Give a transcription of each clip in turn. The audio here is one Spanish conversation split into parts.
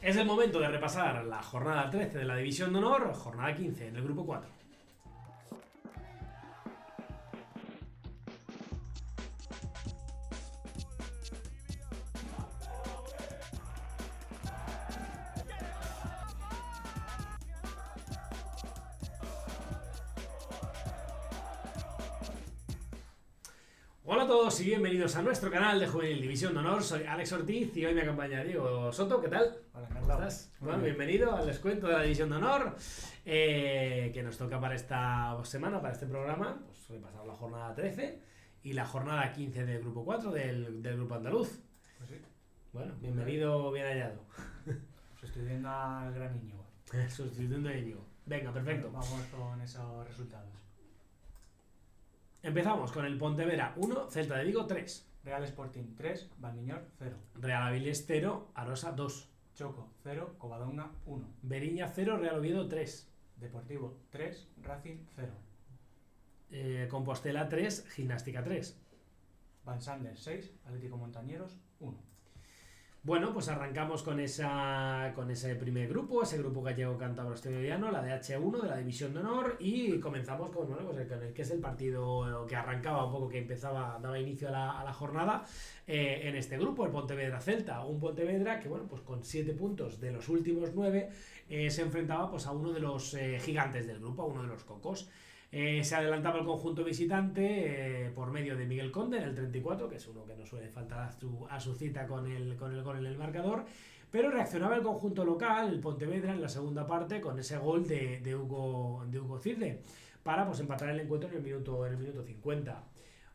Es el momento de repasar la jornada 13 de la División de Honor, jornada 15 en el grupo 4. Hola a todos y bienvenidos a nuestro canal de Juvenil División de Honor. Soy Alex Ortiz y hoy me acompaña Diego Soto. ¿Qué tal? Hola, ¿Cómo estás? Bueno, bienvenido al descuento de la División de Honor que nos toca para esta semana, para este programa. Pues repasamos la jornada 13 y la jornada 15 del grupo 4 del grupo andaluz. Pues sí. Bueno, bienvenido, bien hallado. Sustituyendo al gran Íñigo. Sustituyendo a Íñigo. Venga, perfecto. Bueno, vamos con esos resultados. Empezamos con el Pontevedra 1, Celta de Vigo 3. Real Sporting 3, Valmiñor 0. Real Avilés 0, Arosa 2. Choco 0, Covadonga 1. Beriña 0, Real Oviedo 3. Deportivo 3, Racing 0. Compostela 3, Gimnástica 3. Van Sanders 6, Atlético Montañeros 1. Bueno, pues arrancamos con ese primer grupo, ese grupo gallego cántabro estoniano, la de H1 de la División de Honor, y comenzamos con el que es el partido que arrancaba un poco, que empezaba, daba inicio a la jornada en este grupo, el Pontevedra Celta, un Pontevedra que bueno, pues con 7 puntos de los últimos 9 se enfrentaba pues a uno de los gigantes del grupo, a uno de los cocos. Se adelantaba el conjunto visitante por medio de Miguel Conde en el 34, que es uno que no suele faltar a su cita con el gol en el marcador, pero reaccionaba el conjunto local, el Pontevedra, en la segunda parte con ese gol de Hugo Cirde para pues empatar el encuentro en el minuto 50.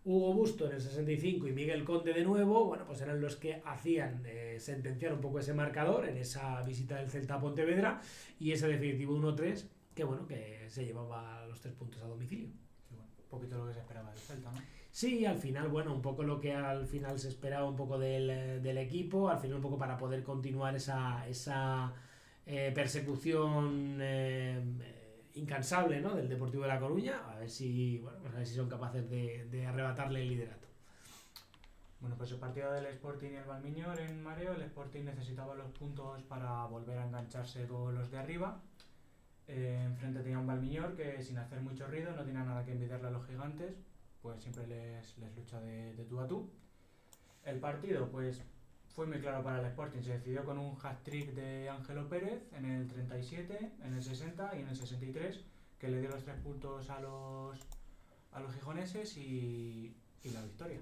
Hugo Busto en el 65 y Miguel Conde de nuevo, bueno, pues eran los que hacían sentenciar un poco ese marcador en esa visita del Celta a Pontevedra y ese definitivo 1-3 que bueno, que se llevaba los 3 puntos a domicilio. Sí, bueno, un poquito lo que se esperaba del Celta, ¿no? Sí, al final, bueno, un poco lo que al final se esperaba un poco del equipo, al final un poco para poder continuar esa persecución incansable, ¿no?, del Deportivo de La Coruña, a ver si son capaces de arrebatarle el liderato. Bueno, pues el partido del Sporting y el Valmiñor en mareo. El Sporting necesitaba los puntos para volver a engancharse con los de arriba. Enfrente tenía un Valmiñor que sin hacer mucho ruido, no tenía nada que envidiarle a los gigantes, pues siempre les lucha de tú a tú. El partido pues fue muy claro para el Sporting, se decidió con un hat-trick de Ángelo Pérez en el 37, en el 60 y en el 63, que le dio los 3 puntos a los gijoneses y la victoria.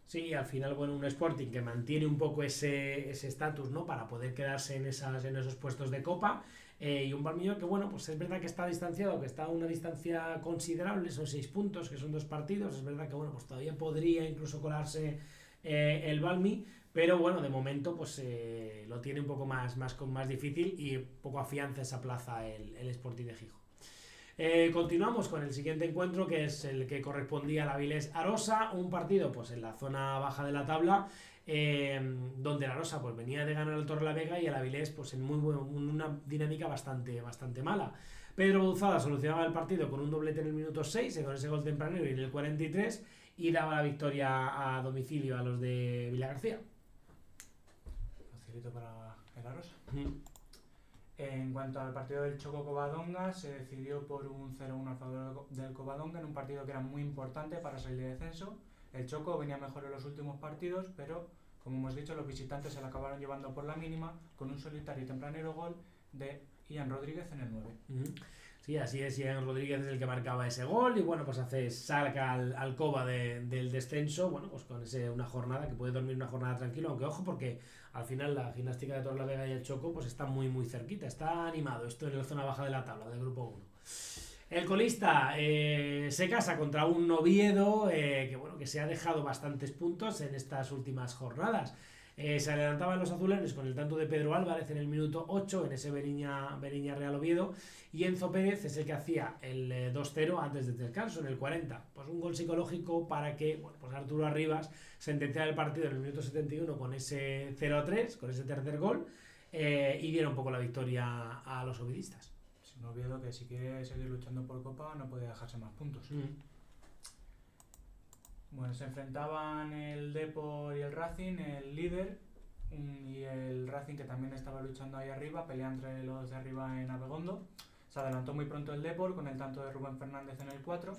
Sí, al final, bueno, un Sporting que mantiene un poco ese estatus, ¿no?, para poder quedarse en esos puestos de Copa, y un Valmiñor que, bueno, pues es verdad que está distanciado, que está a una distancia considerable, son 6 puntos, que son 2 partidos, es verdad que, bueno, pues todavía podría incluso colarse el Valmi, pero bueno, de momento pues lo tiene un poco más difícil y un poco afianza esa plaza el Sporting de Gijón. Continuamos con el siguiente encuentro, que es el que correspondía al Avilés Arosa, un partido pues en la zona baja de la tabla, donde el Arosa pues venía de ganar al Torrelavega y el Avilés pues en una dinámica bastante mala. Pedro Buzada solucionaba el partido con un doblete en el minuto 6, con ese gol tempranero, y en el 43, y daba la victoria a domicilio a los de Villagarcía. Facilito para el Arosa. En cuanto al partido del Choco Covadonga, se decidió por un 0-1 a favor del Covadonga en un partido que era muy importante para salir de descenso. El Choco venía mejor en los últimos partidos, pero como hemos dicho, los visitantes se la acabaron llevando por la mínima con un solitario y tempranero gol de Ian Rodríguez en el 9. Sí, así es, Ian Rodríguez es el que marcaba ese gol y bueno, pues saca al Cova del descenso, bueno, pues con una jornada que puede dormir una jornada tranquila, aunque ojo, porque al final la Gimnástica de Torrelavega y el Choco pues está muy cerquita, está animado esto en la zona baja de la tabla del grupo 1. El colista se casa contra un Oviedo que se ha dejado bastantes puntos en estas últimas jornadas. Se adelantaban los azulenes con el tanto de Pedro Álvarez en el minuto 8 en ese Beriña Real Oviedo, y Enzo Pérez es el que hacía el 2-0 antes del descanso en el 40. Pues un gol psicológico para que pues Arturo Arribas sentenciara el partido en el minuto 71 con ese 0-3, con ese tercer gol, y diera un poco la victoria a los ovidistas. Es un Oviedo que si quiere seguir luchando por Copa no puede dejarse más puntos. Bueno, se enfrentaban el Depor y el Racing, el líder, y el Racing, que también estaba luchando ahí arriba, pelea entre los de arriba en Abegondo. Se adelantó muy pronto el Depor con el tanto de Rubén Fernández en el 4.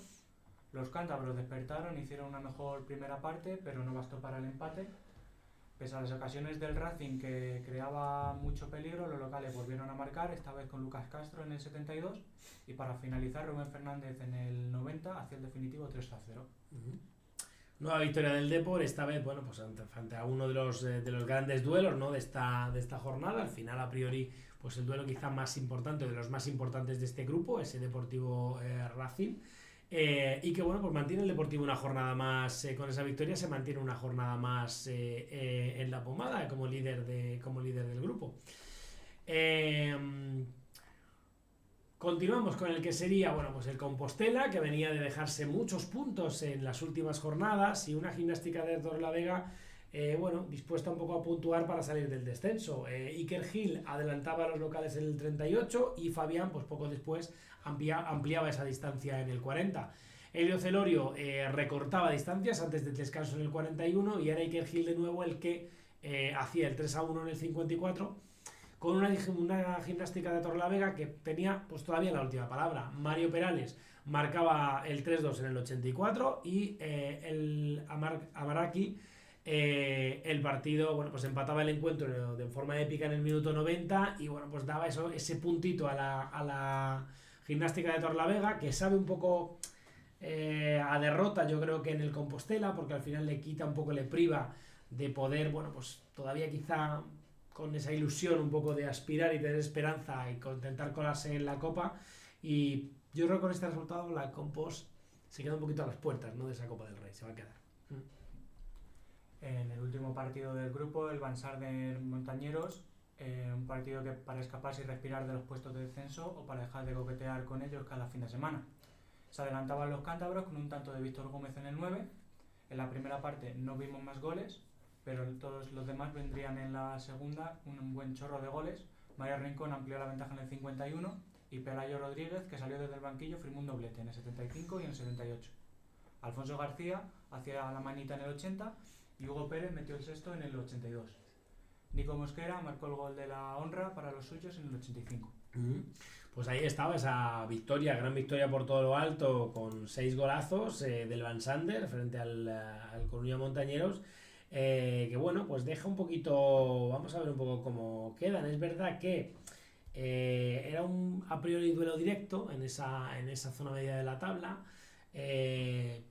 Los cántabros despertaron, hicieron una mejor primera parte, pero no bastó para el empate. Pese a las ocasiones del Racing, que creaba mucho peligro, los locales volvieron a marcar, esta vez con Lucas Castro en el 72, y para finalizar Rubén Fernández en el 90 hacia el definitivo 3-0. Nueva victoria del Depor, esta vez, bueno, pues frente a uno de los grandes duelos, ¿no?, de esta jornada. Al final, a priori, pues el duelo quizá más importante, de los más importantes de este grupo, ese Deportivo Racing. Y que bueno, pues mantiene el Deportivo una jornada más, con esa victoria se mantiene una jornada más en la pomada como líder del grupo. Continuamos con el que sería, bueno, pues el Compostela, que venía de dejarse muchos puntos en las últimas jornadas, y una Gimnástica de Torrelavega, bueno, dispuesta un poco a puntuar para salir del descenso. Iker Gil adelantaba a los locales en el 38 y Fabián, pues poco después, ampliaba esa distancia en el 40. Elio Celorio recortaba distancias antes del descanso en el 41, y era Iker Gil de nuevo el que hacía el 3-1 en el 54, con una Gimnástica de Torrelavega que tenía pues todavía la última palabra. Mario Perales marcaba el 3-2 en el 84 y el Amaraki el partido, bueno, pues empataba el encuentro de forma épica en el minuto 90, y bueno, pues daba ese puntito a la Gimnástica de Torrelavega, que sabe un poco a derrota, yo creo que en el Compostela, porque al final le quita un poco, le priva de poder, bueno, pues todavía quizá con esa ilusión un poco de aspirar y tener esperanza y intentar colarse en la Copa. Y yo creo que con este resultado la Compos se queda un poquito a las puertas, ¿no?, de esa Copa del Rey, se va a quedar. En el último partido del grupo, el Bansarder Montañeros, un partido que para escaparse y respirar de los puestos de descenso o para dejar de coquetear con ellos cada fin de semana. Se adelantaban los cántabros con un tanto de Víctor Gómez en el 9. En la primera parte no vimos más goles, pero todos los demás vendrían en la segunda, un buen chorro de goles. Mario Rincón amplió la ventaja en el 51 y Pelayo Rodríguez, que salió desde el banquillo, firmó un doblete en el 75 y en el 78. Alfonso García hacía la manita en el 80 y Hugo Pérez metió el sexto en el 82. Nico Mosquera marcó el gol de la honra para los suyos en el 85. Pues ahí estaba esa victoria, gran victoria por todo lo alto, con 6 golazos del Vansander frente al Coruña Montañeros. Que bueno, pues deja un poquito, vamos a ver un poco cómo quedan. Es verdad que era un a priori duelo directo en esa zona media de la tabla,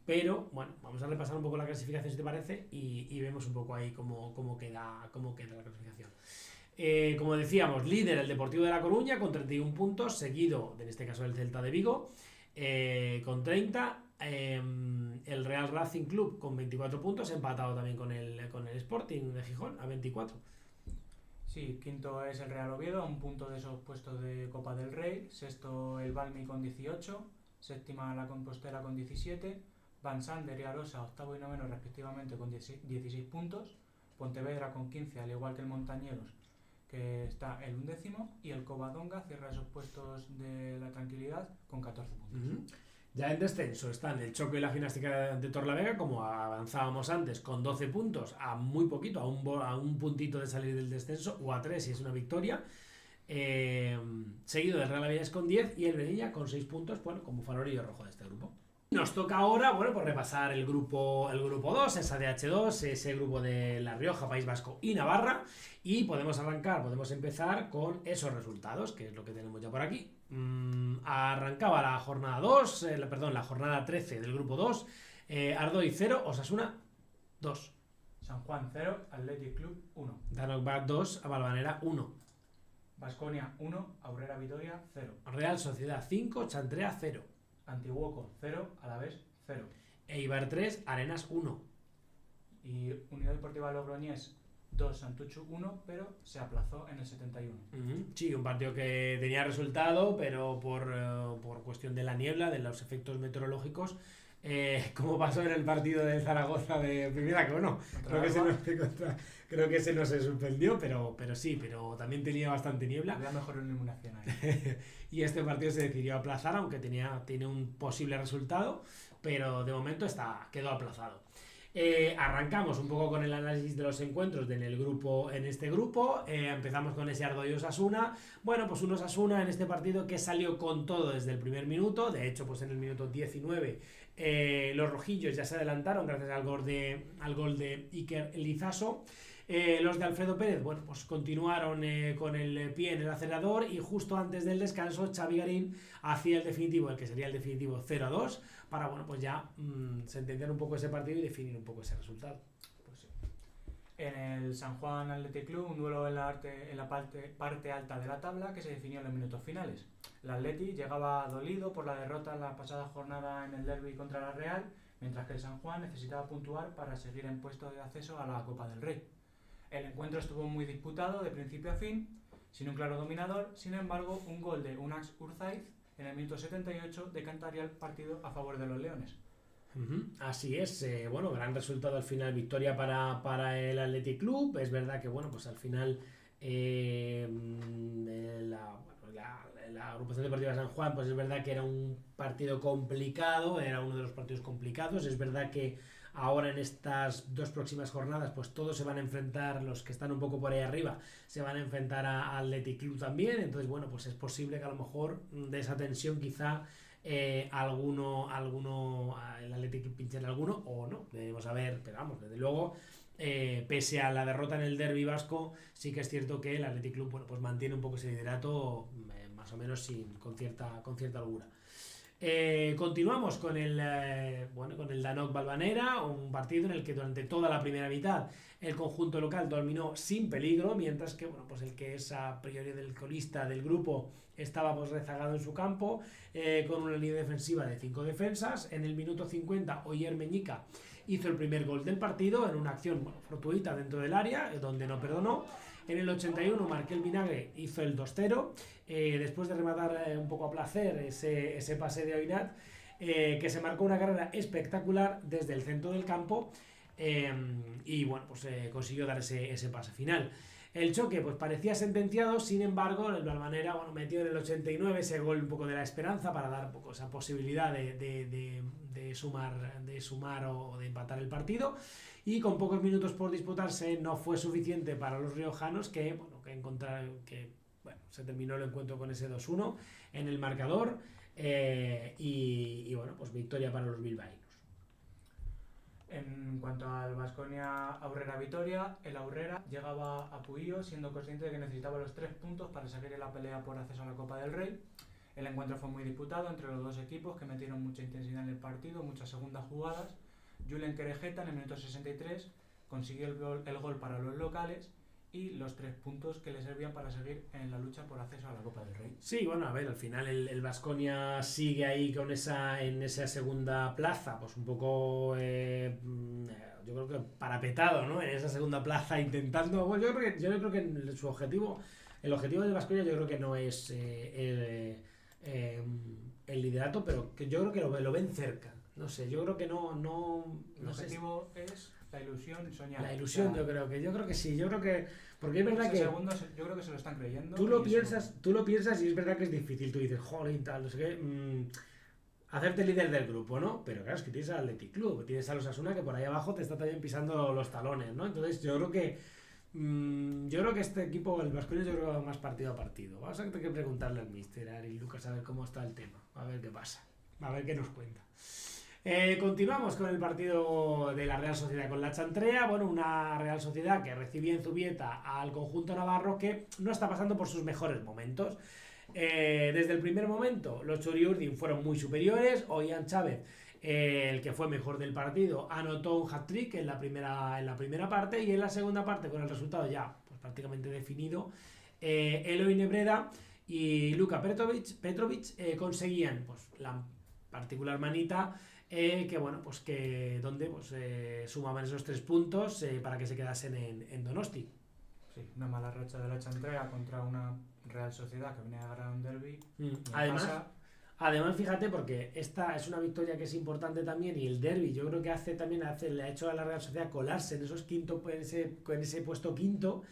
pero bueno, vamos a repasar un poco la clasificación, si te parece, y vemos un poco ahí cómo queda la clasificación. Como decíamos, líder el Deportivo de La Coruña con 31 puntos, seguido en este caso el Celta de Vigo con 30. El Real Racing Club con 24 puntos, empatado también con el Sporting de Gijón a 24. Sí, quinto es el Real Oviedo, a un punto de esos puestos de Copa del Rey. Sexto el Valmi con 18, séptima la Compostela con 17, Vansander y Arosa octavo y noveno respectivamente con 16 puntos, Pontevedra con 15 al igual que el Montañeros, que está el 11º, y el Covadonga cierra esos puestos de la tranquilidad con 14 puntos. Ya en descenso están el Choco y la Gimnástica de Torrelavega, como avanzábamos antes, con 12 puntos, a muy poquito, a un puntito de salir del descenso, o a 3 si es una victoria. Seguido del Real Avilés con 10 y el Velilla con 6 puntos, bueno, como falorillo rojo de este grupo. Nos toca ahora, bueno, pues repasar el grupo 2, esa DH2, ese grupo de La Rioja, País Vasco y Navarra, y podemos empezar con esos resultados, que es lo que tenemos ya por aquí. Arrancaba la jornada 2, la jornada 13 del grupo 2, Ardoy 0, Osasuna 2. San Juan 0, Athletic Club 1. Danokbak 2, Valvanera 1. Baskonia 1, Aurrera Vitoria 0. Real Sociedad 5, Chantrea 0. Antiguoco 0, Alavés 0. Eibar 3, Arenas 1. Y Unión Deportiva Logroñés 2, Santuchu 1, pero se aplazó en el 71. Sí, un partido que tenía resultado, pero por cuestión de la niebla, de los efectos meteorológicos, como pasó en el partido de Zaragoza de primera, que bueno, creo que se nos suspendió, pero también tenía bastante niebla. Había mejor iluminación ahí. Y este partido se decidió aplazar, aunque tiene un posible resultado, pero de momento quedó aplazado. Arrancamos un poco con el análisis de los encuentros en este grupo. Empezamos con ese Ardo y Osasuna. Bueno, pues un Osasuna en este partido que salió con todo desde el primer minuto. De hecho, pues en el minuto 19 los rojillos ya se adelantaron gracias al gol de Iker Lizaso. Los de Alfredo Pérez, bueno, pues continuaron con el pie en el acelerador y justo antes del descanso Xavi Garín hacía el que sería el definitivo 0-2 para, bueno, pues ya sentenciar un poco ese partido y definir un poco ese resultado. Pues sí. En el San Juan Athletic Club, un duelo en la parte alta de la tabla que se definió en los minutos finales. El Atleti llegaba dolido por la derrota en la pasada jornada en el derbi contra la Real, mientras que el San Juan necesitaba puntuar para seguir en puesto de acceso a la Copa del Rey. El encuentro estuvo muy disputado de principio a fin, sin un claro dominador. Sin embargo, un gol de Unax Urzaiz en el minuto 78 decantaría el partido a favor de los Leones. Así es, bueno, gran resultado al final, victoria para el Athletic Club. Es verdad que, bueno, pues al final la agrupación deportiva San Juan, pues es verdad que era un partido complicado, era uno de los partidos complicados. Es verdad que ahora en estas dos próximas jornadas pues todos se van a enfrentar, los que están un poco por ahí arriba se van a enfrentar a Athletic Club también, entonces bueno, pues es posible que a lo mejor de esa tensión quizá el Athletic Club pinche en alguno o no, debemos saber, pero vamos, desde luego pese a la derrota en el derbi vasco, sí que es cierto que el Athletic Club, bueno, pues mantiene un poco ese liderato más o menos con cierta holgura. Continuamos con el Danok Valvanera, un partido en el que durante toda la primera mitad el conjunto local dominó sin peligro, mientras que bueno, pues el que es a priori del colista del grupo estaba pues rezagado en su campo, con una línea defensiva de 5 defensas. En el minuto 50 Oyer Meñica hizo el primer gol del partido en una acción fortuita dentro del área, donde no perdonó. En el 81 Markel Vinagre hizo el 2-0, después de rematar un poco a placer ese pase de Oinat, que se marcó una carrera espectacular desde el centro del campo, y bueno, pues consiguió dar ese pase final. El choque pues parecía sentenciado, sin embargo el Valvanera metió en el 89 ese gol un poco de la esperanza para dar un poco esa posibilidad de sumar o de empatar el partido, y con pocos minutos por disputarse no fue suficiente para los riojanos que se terminó el encuentro con ese 2-1 en el marcador, y bueno, pues victoria para los bilbaínos. En cuanto al Baskonia Aurrera Vitoria, el Aurrera llegaba a Puillo siendo consciente de que necesitaba los 3 puntos para seguir en la pelea por acceso a la Copa del Rey. El encuentro fue muy disputado entre los dos equipos, que metieron mucha intensidad en el partido, muchas segundas jugadas. Julen Querejeta en el minuto 63 consiguió el gol para los locales y los 3 puntos que le servían para seguir en la lucha por acceso a la Copa del Rey. Sí, bueno, a ver, al final el Baskonia sigue ahí en esa segunda plaza, pues un poco, yo creo que parapetado, ¿no? En esa segunda plaza intentando, bueno, yo creo que el objetivo del Baskonia yo creo que no es el liderato, pero que yo creo que lo ven cerca. No sé, yo creo que no el objetivo es la ilusión soñar. La ilusión, yo creo que sí, porque es verdad que segundos, yo creo que se lo están creyendo. Tú lo piensas y es verdad que es difícil, tú dices, joder, tal, no sé qué, hacerte líder del grupo, ¿no? Pero claro, es que tienes al Athletic Club, tienes a los Osasuna que por ahí abajo te está también pisando los talones, ¿no? Entonces yo creo que este equipo, el Baskonia, yo creo que va más partido a partido. Vamos a tener que preguntarle al míster, a Ari Lucas, a ver cómo está el tema, a ver qué pasa, a ver qué nos cuenta. Continuamos con el partido de la Real Sociedad con la Chantrea. Bueno, una Real Sociedad que recibía en Zubieta al conjunto navarro que no está pasando por sus mejores momentos. Desde el primer momento los Churiurdin fueron muy superiores. Ollán Chávez, el que fue mejor del partido, anotó un hat-trick en la primera parte, y en la segunda parte, con el resultado ya pues prácticamente definido, Eloy Nebreda y Luka Petrovic conseguían pues la particular manita, sumaban esos 3 puntos para que se quedasen en Donosti. Sí, una mala racha de la Chantrea contra una Real Sociedad que venía a ganar un derbi. Además, fíjate, porque esta es una victoria que es importante también, y el derbi yo creo que le ha hecho a la Real Sociedad colarse en esos con ese puesto quinto.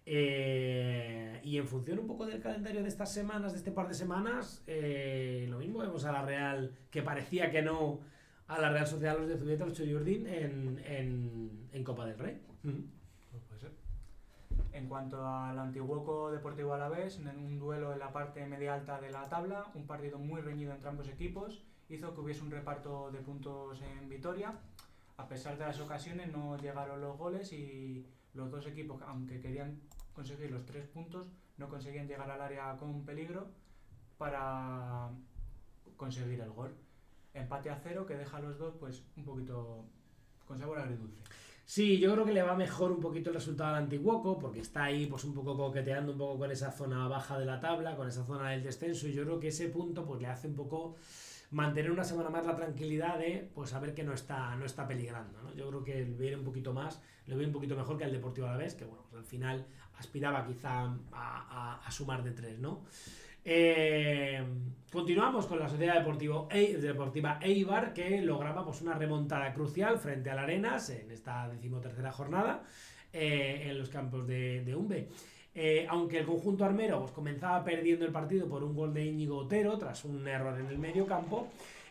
Y en función un poco del calendario de estas semanas, de este par de semanas, lo mismo vemos a la Real, que parecía que no a la Real Sociedad Los de Zubieta, los Choyurdin, en Copa del Rey. Pues puede ser. En cuanto al Antiguoco Deportivo Alavés, en un duelo en la parte media alta de la tabla, un partido muy reñido entre ambos equipos, hizo que hubiese un reparto de puntos en Vitoria. A pesar de las ocasiones no llegaron los goles y los dos equipos, aunque querían conseguir los 3 puntos, no conseguían llegar al área con peligro para conseguir el gol. Empate a 0 que deja a los dos pues un poquito con sabor agridulce. Sí, yo creo que le va mejor un poquito el resultado al Antiguoco, porque está ahí pues un poco coqueteando un poco con esa zona baja de la tabla, con esa zona del descenso, y yo creo que ese punto pues le hace un poco mantener una semana más la tranquilidad de pues saber que no está peligrando, ¿no? Yo creo que le viene un poquito mejor que el Deportivo Alavés, que bueno, pues al final aspiraba quizá a sumar de 3, ¿no? Continuamos con la Sociedad Deportiva Eibar, que lograba pues una remontada crucial frente al Arenas en esta 13ª jornada en los campos de Umbe. Aunque el conjunto armero pues, comenzaba perdiendo el partido por un gol de Íñigo Otero tras un error en el medio campo,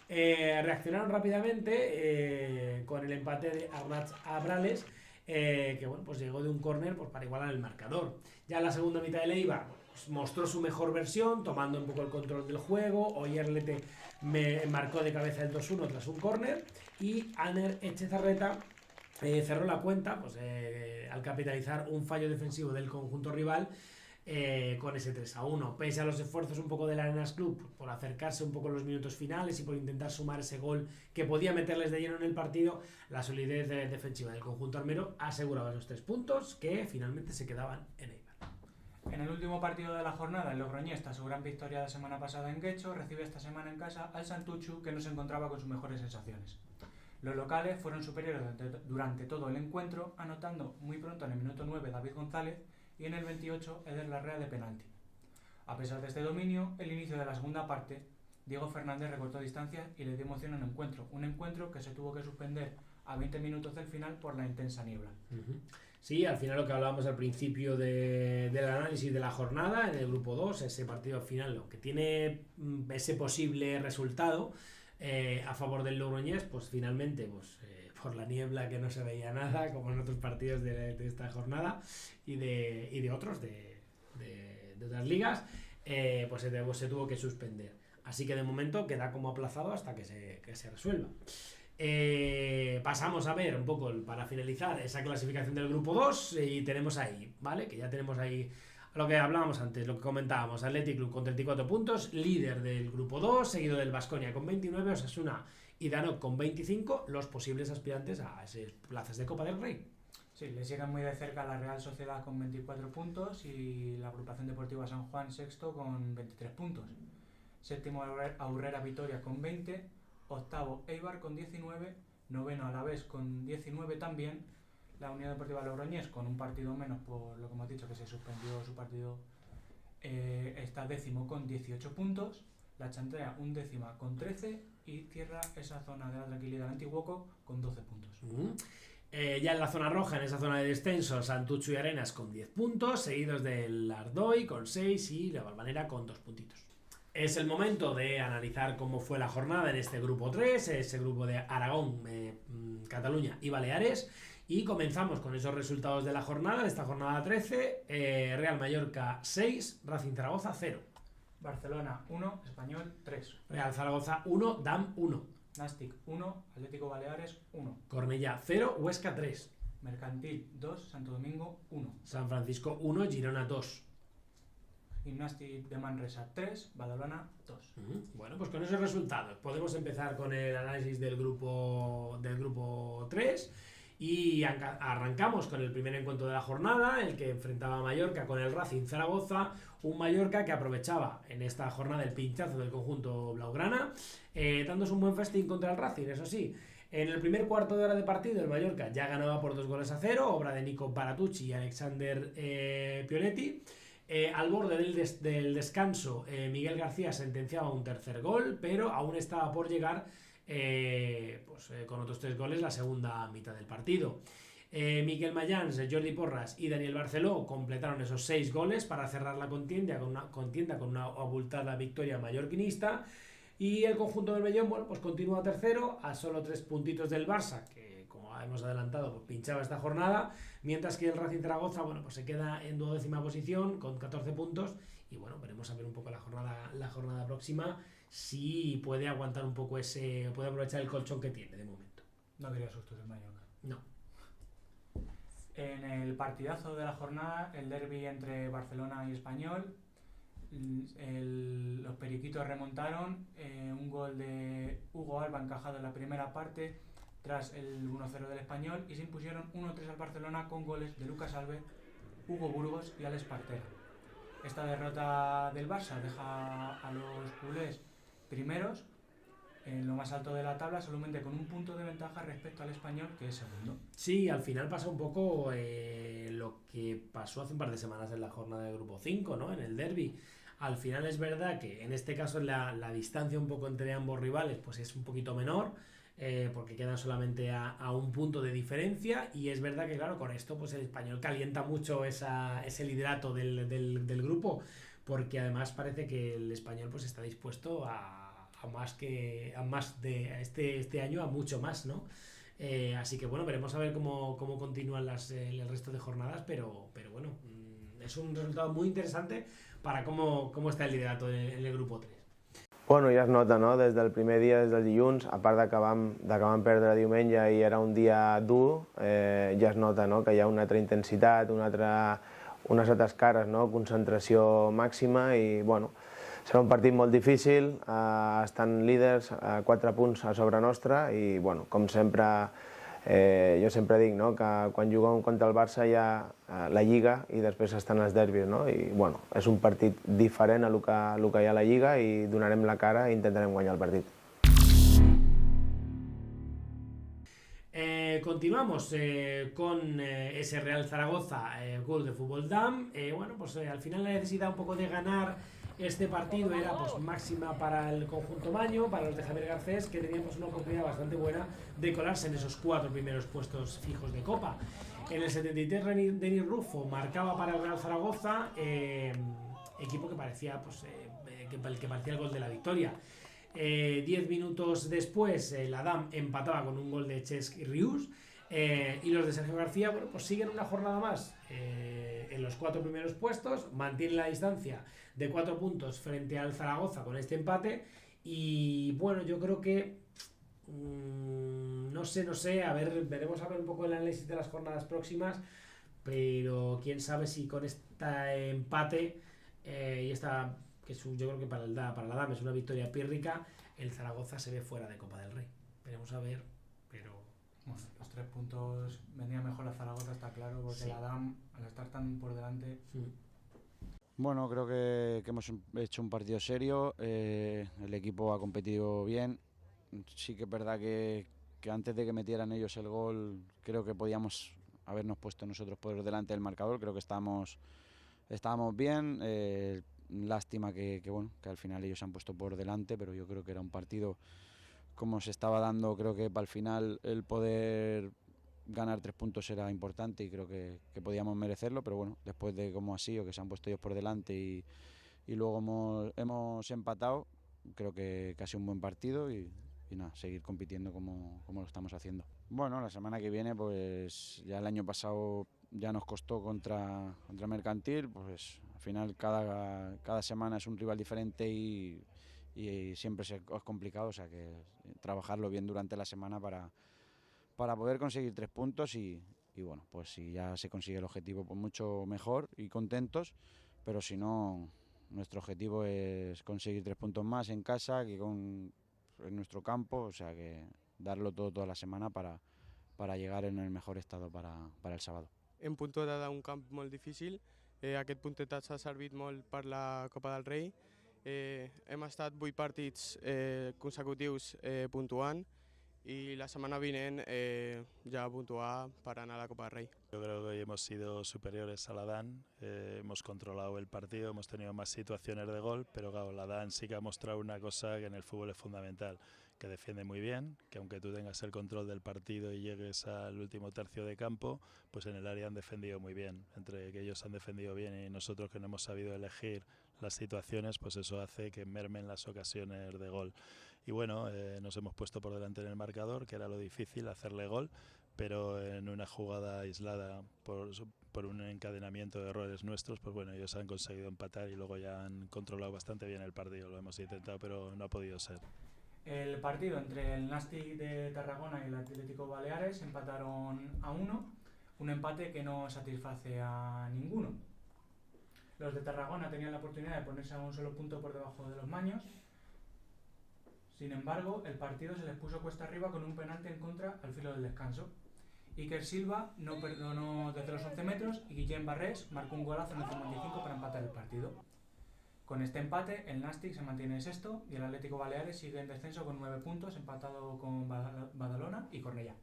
reaccionaron rápidamente con el empate de Arnaz Abrales, que bueno, pues llegó de un córner pues, para igualar el marcador. Ya en la segunda mitad del Eibar pues, mostró su mejor versión, tomando un poco el control del juego. Oyerlete marcó de cabeza el 2-1 tras un córner, y Aner Echezarreta cerró la cuenta pues, al capitalizar un fallo defensivo del conjunto rival con ese 3-1. Pese a los esfuerzos un poco del Arenas Club por acercarse un poco a los minutos finales y por intentar sumar ese gol que podía meterles de lleno en el partido, la solidez defensiva del conjunto armero aseguraba esos 3 puntos que finalmente se quedaban en Eibar. En el último partido de la jornada, el Logroñés, tras su gran victoria la semana pasada en Guecho, recibe esta semana en casa al Santuchu, que no se encontraba con sus mejores sensaciones. Los locales fueron superiores durante todo el encuentro, anotando muy pronto en el minuto 9 David González y en el 28 Eder Larrea de penalti. A pesar de este dominio, el inicio de la segunda parte, Diego Fernández recortó distancias y le dio emoción al encuentro, un encuentro que se tuvo que suspender a 20 minutos del final por la intensa niebla. Sí, al final lo que hablábamos al principio del análisis de la jornada, en el grupo 2, ese partido final, lo que tiene ese posible resultado a favor del Logroñés, pues finalmente pues, por la niebla que no se veía nada, como en otros partidos de esta jornada y de otros de otras ligas, pues se tuvo que suspender. Así que de momento queda como aplazado hasta que se resuelva. Pasamos a ver un poco para finalizar esa clasificación del grupo 2 y tenemos ahí, ¿vale? Que ya tenemos ahí lo que hablábamos antes, lo que comentábamos, Athletic Club con 34 puntos, líder del grupo 2, seguido del Baskonia con 29, Osasuna y Danok con 25, los posibles aspirantes a esas plazas de Copa del Rey. Sí, le siguen muy de cerca la Real Sociedad con 24 puntos y la Agrupación Deportiva San Juan sexto con 23 puntos. Séptimo Aurrera Vitoria con 20, octavo Eibar con 19, noveno Alavés con 19 también, la Unión Deportiva Logroñés con un partido menos por lo que hemos dicho que se suspendió su partido, está décimo con 18 puntos, la Chantrea undécima con 13 y cierra esa zona de la tranquilidad Antiguoco con 12 puntos. Ya en la zona roja, en esa zona de descenso, Santuchu y Arenas con 10 puntos, seguidos del Ardoy con 6 y la Valvanera con 2 puntitos. Es el momento de analizar cómo fue la jornada en este grupo 3, ese grupo de Aragón, Cataluña y Baleares. Y comenzamos con esos resultados de la jornada, de esta jornada 13, Real Mallorca 6, Racing Zaragoza 0. Barcelona 1, Español 3. Real Zaragoza 1, DAM 1. Nàstic 1, Atlético Baleares 1. Cornellá 0, Huesca 3. Mercantil 2, Santo Domingo 1. San Francisco 1, Girona 2. Gimnàstic de Manresa 3, Badalona 2. Bueno, pues con esos resultados podemos empezar con el análisis del grupo 3 y arrancamos con el primer encuentro de la jornada, el que enfrentaba a Mallorca con el Racing Zaragoza, un Mallorca que aprovechaba en esta jornada el pinchazo del conjunto blaugrana, dándose un buen festín contra el Racing, eso sí. En el primer cuarto de hora de partido el Mallorca ya ganaba por 2-0, obra de Nico Baratucci y Alexander Pionetti. Al borde del descanso, Miguel García sentenciaba un tercer gol, pero aún estaba por llegar con otros 3 goles la segunda mitad del partido. Miquel Mayans, Jordi Porras y Daniel Barceló completaron esos 6 goles para cerrar la contienda con una abultada victoria mallorquinista. Y el conjunto del Bellón, bueno, pues continúa tercero, a solo 3 puntitos del Barça, que como hemos adelantado, pues pinchaba esta jornada, mientras que el Racing Zaragoza, bueno, pues se queda en 12ª posición con 14 puntos. Y bueno, veremos a ver un poco la jornada próxima, si puede aguantar un poco puede aprovechar el colchón que tiene de momento. No quería sustos en Mallorca. No. En el partidazo de la jornada, el derbi entre Barcelona y Español, los periquitos remontaron, un gol de Hugo Alba encajado en la primera parte tras el 1-0 del Español, y se impusieron 1-3 al Barcelona con goles de Lucas Alves, Hugo Burgos y Alex Partera. Esta derrota del Barça deja a los culés primeros en lo más alto de la tabla, solamente con un punto de ventaja respecto al Español, que es segundo. Sí, al final pasa un poco lo que pasó hace un par de semanas en la jornada de Grupo 5, ¿no? En el derbi. Al final es verdad que en este caso la distancia un poco entre ambos rivales pues es un poquito menor, porque quedan solamente a un punto de diferencia, y es verdad que claro, con esto pues el Español calienta mucho ese liderato del grupo, porque además parece que el Español pues está dispuesto a más de este año, a mucho más, ¿no? Así que bueno, veremos a ver cómo continúan el resto de jornadas, pero bueno, es un resultado muy interesante para cómo está el liderato en el grupo 3. Bueno, ja es nota, no? Des del primer dia, des del dilluns, a part de que vam perdre diumenge i era un dia dur, ja es nota, no? Que hi ha una altra intensitat, unes altres cares, no? Concentració màxima i, bueno, serà un partit molt difícil, estan líders a 4 punts a sobre nostra i, bueno, com sempre, jo sempre dic, no? Que quan juguem contra el Barça hi ha la Lliga i després estan els derbis, no? I, bueno, és un partit diferent a lo que hi ha a la Lliga i donarem la cara i intentarem guanyar el partit. Continuamos con ese Real Zaragoza, Club de Fútbol DAM. Bueno, pues al final la necesidad un poco de ganar este partido era pues máxima para el conjunto maño, para los de Javier Garcés, que teníamos una oportunidad bastante buena de colarse en esos 4 primeros puestos fijos de Copa. En el 73 Denis Rufo marcaba para el Real Zaragoza, equipo que parecía pues, que parecía el gol de la victoria. 10 minutos después la DAM empataba con un gol de Cesc y Rius, y los de Sergio García, bueno, pues siguen una jornada más en los 4 primeros puestos, mantienen la distancia de 4 puntos frente al Zaragoza con este empate. Y bueno, yo creo que no sé, a ver, veremos a ver un poco el análisis de las jornadas próximas, pero quién sabe si con este empate y esta, que yo creo que para la DAM es una victoria pírrica, el Zaragoza se ve fuera de Copa del Rey. Veremos a ver, pero... Bueno, los 3 puntos venía mejor a Zaragoza, está claro, porque sí. La DAM, al estar tan por delante... Bueno, creo que hemos hecho un partido serio, el equipo ha competido bien. Sí que es verdad que antes de que metieran ellos el gol, creo que podíamos habernos puesto nosotros por delante del marcador. Creo que estábamos bien. Lástima que al final ellos se han puesto por delante, pero yo creo que era un partido como se estaba dando. Creo que para el final el poder ganar 3 puntos era importante y creo que podíamos merecerlo, pero bueno, después de como así o que se han puesto ellos por delante y luego hemos empatado, creo que ha sido un buen partido y nada, seguir compitiendo como lo estamos haciendo. Bueno, la semana que viene, pues ya el año pasado ya nos costó contra Mercantil, pues al final cada semana es un rival diferente y siempre es complicado, o sea que trabajarlo bien durante la semana para poder conseguir 3 puntos y bueno, pues si ya se consigue el objetivo, pues mucho mejor y contentos, pero si no, nuestro objetivo es conseguir 3 puntos más en casa que en nuestro campo, o sea que darlo todo toda la semana para llegar en el mejor estado para el sábado. Hem puntuat a un camp molt difícil, aquest puntetat s'ha servit molt per la Copa del Rei, hem estat 8 partits consecutius puntuant y la semana vinent ya puntuar para ganar la Copa del Rey. Yo creo que hoy hemos sido superiores a la DAN, hemos controlado el partido, hemos tenido más situaciones de gol, pero claro, la DAN sí que ha mostrado una cosa que en el fútbol es fundamental, que defiende muy bien, que aunque tú tengas el control del partido y llegues al último tercio de campo, pues en el área han defendido muy bien, entre que ellos han defendido bien y nosotros que no hemos sabido elegir las situaciones, pues eso hace que mermen las ocasiones de gol. Y bueno, nos hemos puesto por delante en el marcador, que era lo difícil, hacerle gol, pero en una jugada aislada por un encadenamiento de errores nuestros, pues bueno, ellos han conseguido empatar y luego ya han controlado bastante bien el partido. Lo hemos intentado, pero no ha podido ser. El partido entre el Nàstic de Tarragona y el Atlético Baleares empataron a 1, un empate que no satisface a ninguno. Los de Tarragona tenían la oportunidad de ponerse a un solo punto por debajo de los maños. Sin embargo, el partido se les puso cuesta arriba con un penalti en contra al filo del descanso. Iker Silva no perdonó desde los 11 metros y Guillem Barrés marcó un golazo en el 55 para empatar el partido. Con este empate, el Nàstic se mantiene sexto y el Atlético Baleares sigue en descenso con 9 puntos, empatado con Badalona y Cornellá.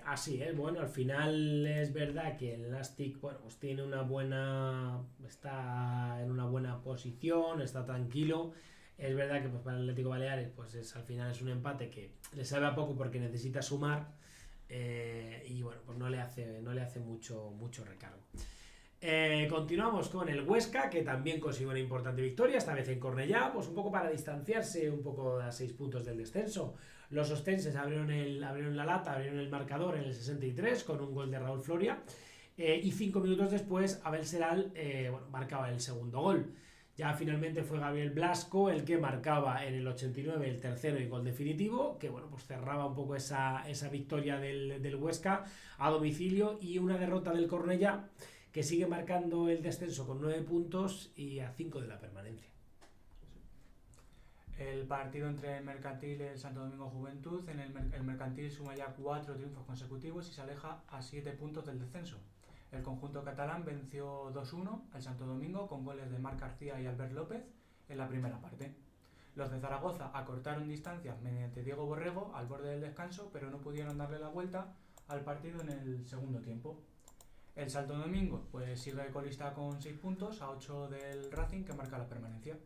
Así es, bueno, al final es verdad que el Nàstic, bueno, pues tiene está en una buena posición, está tranquilo. Es verdad que pues, para el Atlético Baleares pues al final es un empate que le sabe a poco porque necesita sumar y bueno, pues no le hace mucho recargo. Continuamos con el Huesca, que también consiguió una importante victoria, esta vez en Cornellá, pues un poco para distanciarse un poco a 6 puntos del descenso. Los ostenses abrieron la lata, abrieron el marcador en el 63 con un gol de Raúl Floria y 5 minutos después Abel Seral marcaba el segundo gol. Ya finalmente fue Gabriel Blasco el que marcaba en el 89 el tercero y gol definitivo, que bueno, pues cerraba un poco esa victoria del Huesca a domicilio, y una derrota del Cornellá, que sigue marcando el descenso con 9 puntos y a 5 de la permanencia. El partido entre el Mercantil y el Santo Domingo Juventud, el Mercantil suma ya 4 triunfos consecutivos y se aleja a 7 puntos del descenso. El conjunto catalán venció 2-1 al Santo Domingo con goles de Marc García y Albert López en la primera parte. Los de Zaragoza acortaron distancias mediante Diego Borrego al borde del descanso, pero no pudieron darle la vuelta al partido en el segundo tiempo. El Santo Domingo pues sigue colista con 6 puntos, a 8 del Racing, que marca la permanencia.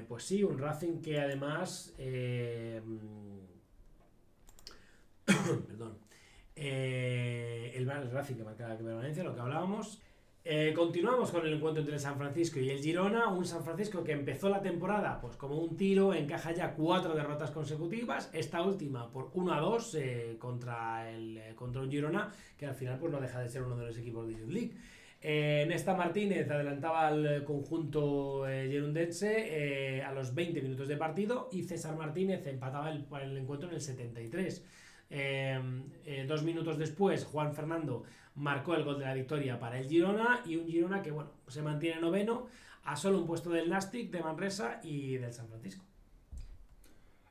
Pues sí, un Racing que además perdón, el Racing que marca la permanencia, lo que hablábamos. Continuamos con el encuentro entre el San Francisco y el Girona, un San Francisco que empezó la temporada pues como un tiro, encaja ya 4 derrotas consecutivas, esta última por 1-2 contra un Girona que al final pues no deja de ser uno de los equipos de Youth League. Néstor Martínez adelantaba al conjunto gerundense a los 20 minutos de partido, y César Martínez empataba el encuentro en el 73. 2 minutos después Juan Fernando marcó el gol de la victoria para el Girona, y un Girona que bueno, se mantiene noveno a solo un puesto del Nàstic, de Manresa y del San Francisco.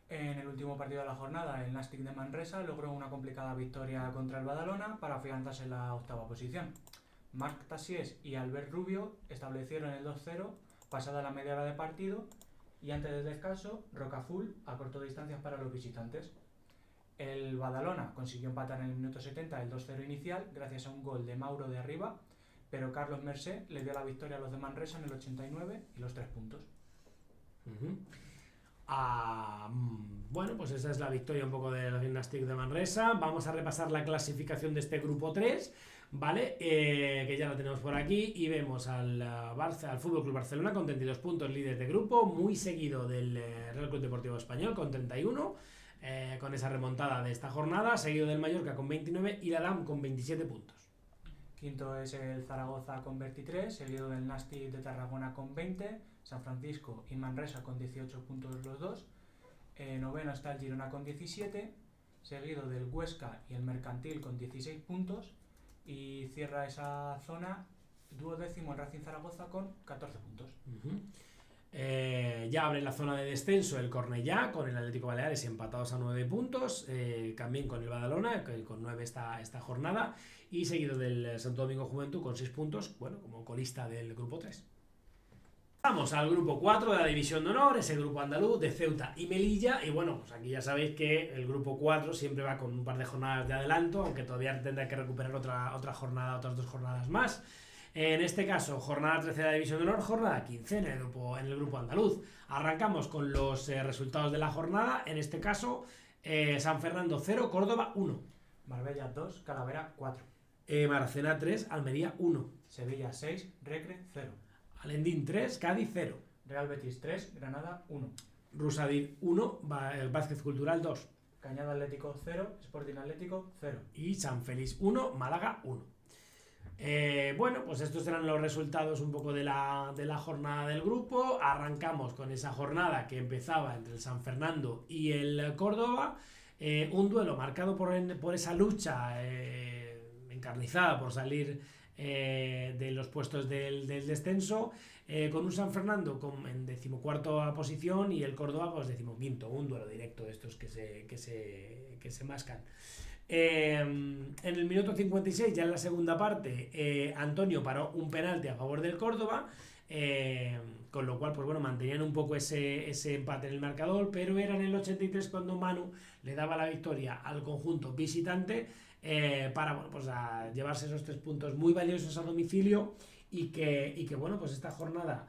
En el último partido de la jornada, el Nàstic de Manresa logró una complicada victoria contra el Badalona para afianzarse en la octava posición. Marc Tassies y Albert Rubio establecieron el 2-0 pasada la media hora de partido, y antes del descanso Rocaful acortó distancias para los visitantes. El Badalona consiguió empatar en el minuto 70 el 2-0 inicial gracias a un gol de Mauro de arriba, pero Carlos Mercé le dio la victoria a los de Manresa en el 89 y los 3 puntos. Bueno, pues esa es la victoria un poco del Nàstic de Manresa. Vamos a repasar la clasificación de este grupo 3, ¿vale? Que ya la tenemos por aquí, y vemos al Fútbol Club Barcelona con 32 puntos, líder de grupo, muy seguido del Real Club Deportivo Español con 31, con esa remontada de esta jornada, seguido del Mallorca con 29 y la DAM con 27 puntos. Quinto es el Zaragoza con 23, seguido del Nàstic de Tarragona con 20, San Francisco y Manresa con 18 puntos los dos. Noveno está el Girona con 17, seguido del Huesca y el Mercantil con 16 puntos, y cierra esa zona duodécimo el Racing Zaragoza con 14 puntos. Ya abre la zona de descenso el Cornellá con el Atlético Baleares empatados a 9 puntos, también con el Badalona que con 9 esta jornada, y seguido del Santo Domingo Juventud con 6 puntos, bueno, como colista del grupo 3. Vamos al grupo 4 de la División de Honor, ese grupo andaluz de Ceuta y Melilla, y bueno, pues aquí ya sabéis que el grupo 4 siempre va con un par de jornadas de adelanto, aunque todavía tendrá que recuperar otra jornada, otras 2 jornadas más. En este caso, jornada 13 de la División de Honor, jornada 15 en el grupo andaluz. Arrancamos con los resultados de la jornada, en este caso, San Fernando 0, Córdoba 1. Marbella 2, Calavera 4. Maracena 3, Almería 1. Sevilla 6, Recre 0. Alendín 3, Cádiz 0. Real Betis 3, Granada 1. Rusadir 1, Vázquez Cultural 2. Cañada Atlético 0, Sporting Atlético 0. Y San Félix 1, Málaga 1. Bueno, pues estos eran los resultados un poco de la jornada del grupo. Arrancamos con esa jornada que empezaba entre el San Fernando y el Córdoba. Un duelo marcado por esa lucha encarnizada por salir de los puestos del descenso, con un San Fernando en 14ª posición y el Córdoba pues 15º, un duelo directo de estos que se mascan. En el minuto 56, ya en la segunda parte, Antonio paró un penalti a favor del Córdoba, con lo cual pues bueno, mantenían un poco ese empate en el marcador, pero era en el 83 cuando Manu le daba la victoria al conjunto visitante, para bueno, pues a llevarse esos 3 puntos muy valiosos a domicilio y que bueno, pues esta jornada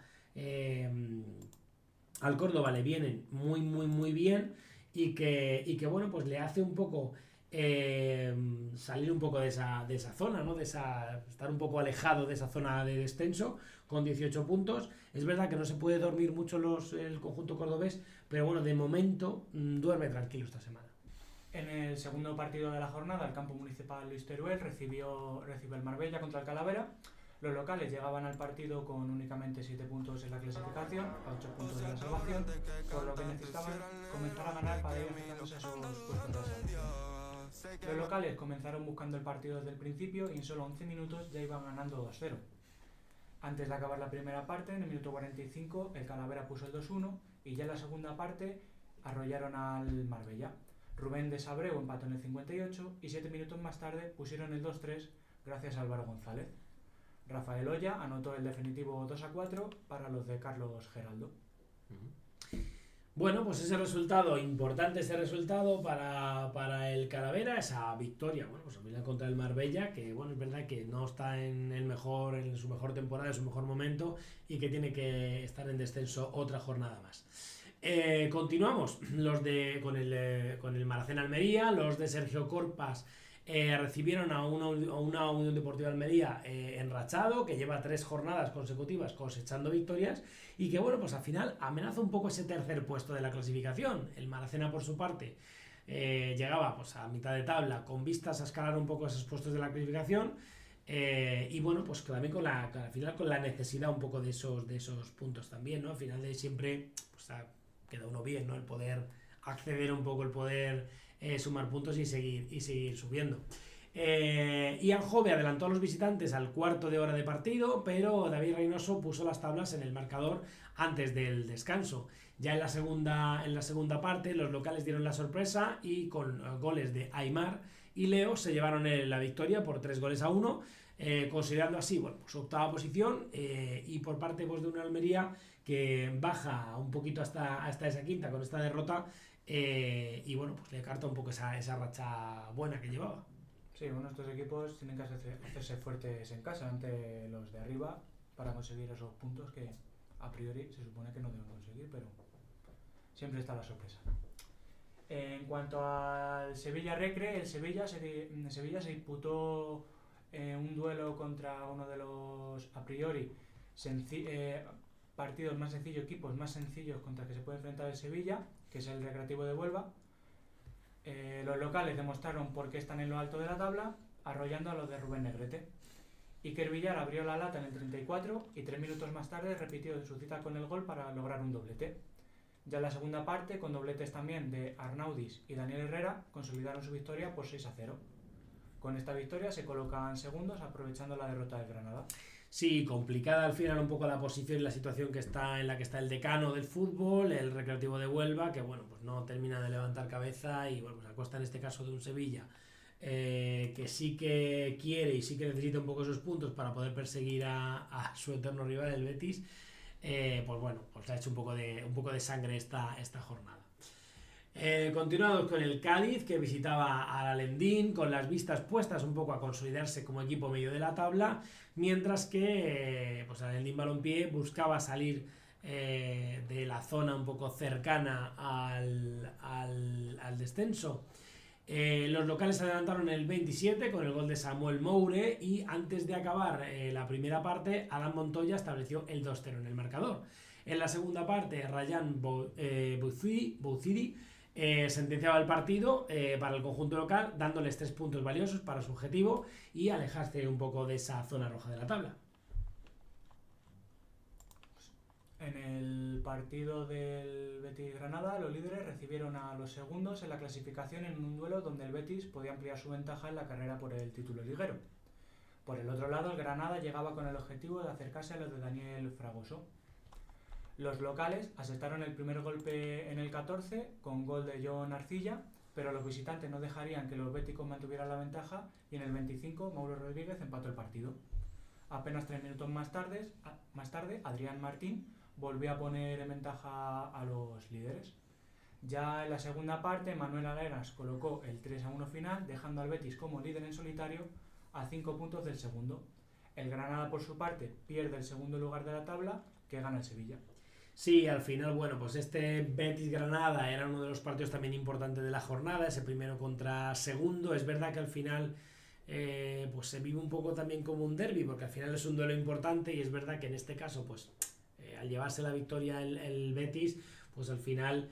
al Córdoba le vienen muy bien y que bueno, pues le hace un poco salir un poco de esa zona, ¿no? Estar un poco alejado de esa zona de descenso con 18 puntos. Es verdad que no se puede dormir mucho el conjunto cordobés, pero bueno, de momento duerme tranquilo esta semana. En el segundo partido de la jornada, el campo municipal Luis Teruel recibe el Marbella contra el Calavera. Los locales llegaban al partido con únicamente 7 puntos en la clasificación, a 8 puntos de la salvación, por lo que necesitaban comenzar a ganar para ir acercándose a esos puestos de salvación. Los locales comenzaron buscando el partido desde el principio y en solo 11 minutos ya iban ganando 2-0. Antes de acabar la primera parte, en el minuto 45, el Calavera puso el 2-1 y ya en la segunda parte arrollaron al Marbella. Rubén de Sabreu empató en el 58 y 7 minutos más tarde pusieron el 2-3 gracias a Álvaro González. Rafael Oya anotó el definitivo 2-4 para los de Carlos Geraldo. Bueno, pues ese resultado, importante ese resultado para el Calavera, esa victoria, bueno, pues al final contra el Marbella, que bueno, es verdad que no está en su mejor temporada, en su mejor momento y que tiene que estar en descenso otra jornada más. Continuamos con el Maracena Almería. Los de Sergio Corpas recibieron a una Unión Deportiva Almería enrachado, que lleva 3 jornadas consecutivas cosechando victorias y que bueno, pues al final amenaza un poco ese tercer puesto de la clasificación. El Maracena por su parte llegaba pues a mitad de tabla con vistas a escalar un poco esos puestos de la clasificación, y bueno, pues también al final con la necesidad un poco de esos puntos también, ¿no? Al final de siempre pues queda uno bien, ¿no? El poder acceder un poco, el poder sumar puntos y seguir subiendo. Ian Jove adelantó a los visitantes al cuarto de hora de partido, pero David Reynoso puso las tablas en el marcador antes del descanso. Ya en la segunda parte los locales dieron la sorpresa y con goles de Aimar y Leo se llevaron la victoria por 3-1, considerando así bueno, pues, su 8ª posición, y por parte pues, de una Almería que baja un poquito hasta esa 5ª con esta derrota, y bueno, pues le carta un poco esa racha buena que llevaba. Sí, bueno, estos equipos tienen que hacerse fuertes en casa ante los de arriba para conseguir esos puntos que a priori se supone que no deben conseguir, pero siempre está la sorpresa. En cuanto al Sevilla Recre, el Sevilla se disputó un duelo contra uno de los a priori partidos más sencillos, equipos más sencillos contra que se puede enfrentar el Sevilla, que es el Recreativo de Huelva. Los locales demostraron por qué están en lo alto de la tabla, arrollando a los de Rubén Negrete. Iker Villar abrió la lata en el 34 y 3 minutos más tarde repitió su cita con el gol para lograr un doblete. Ya en la segunda parte, con dobletes también de Arnaudis y Daniel Herrera, consolidaron su victoria por 6-0. Con esta victoria se colocan segundos, aprovechando la derrota del Granada. Sí, complicada al final un poco la posición y la situación en la que está el decano del fútbol, el Recreativo de Huelva, que bueno, pues no termina de levantar cabeza y bueno, pues a costa en este caso de un Sevilla que sí que quiere y sí que necesita un poco esos puntos para poder perseguir a su eterno rival, el Betis. Pues bueno, pues ha hecho un poco de sangre esta jornada. Continuamos con el Cádiz, que visitaba al Alendín con las vistas puestas un poco a consolidarse como equipo medio de la tabla, mientras que pues Alendín Balompié buscaba salir de la zona un poco cercana al descenso. Los locales se adelantaron en el 27 con el gol de Samuel Moure y antes de acabar la primera parte, Adam Montoya estableció el 2-0 en el marcador. En la segunda parte, Ryan Bouthiri sentenciaba el partido para el conjunto local, dándoles 3 puntos valiosos para su objetivo y alejarse un poco de esa zona roja de la tabla. En el partido del Betis-Granada, los líderes recibieron a los segundos en la clasificación en un duelo donde el Betis podía ampliar su ventaja en la carrera por el título liguero. Por el otro lado, el Granada llegaba con el objetivo de acercarse a los de Daniel Fragoso. Los locales asestaron el primer golpe en el 14 con gol de John Arcilla, pero los visitantes no dejarían que los béticos mantuvieran la ventaja y en el 25 Mauro Rodríguez empató el partido. Apenas 3 minutos más tarde, Adrián Martín volvió a poner en ventaja a los líderes. Ya en la segunda parte, Manuel Aleras colocó el 3-1 final, dejando al Betis como líder en solitario a 5 puntos del segundo. El Granada, por su parte, pierde el segundo lugar de la tabla, que gana el Sevilla. Sí, al final, bueno, pues este Betis-Granada era uno de los partidos también importantes de la jornada, ese primero contra segundo. Es verdad que al final pues se vive un poco también como un derbi, porque al final es un duelo importante y es verdad que en este caso, pues al llevarse la victoria el Betis, pues al final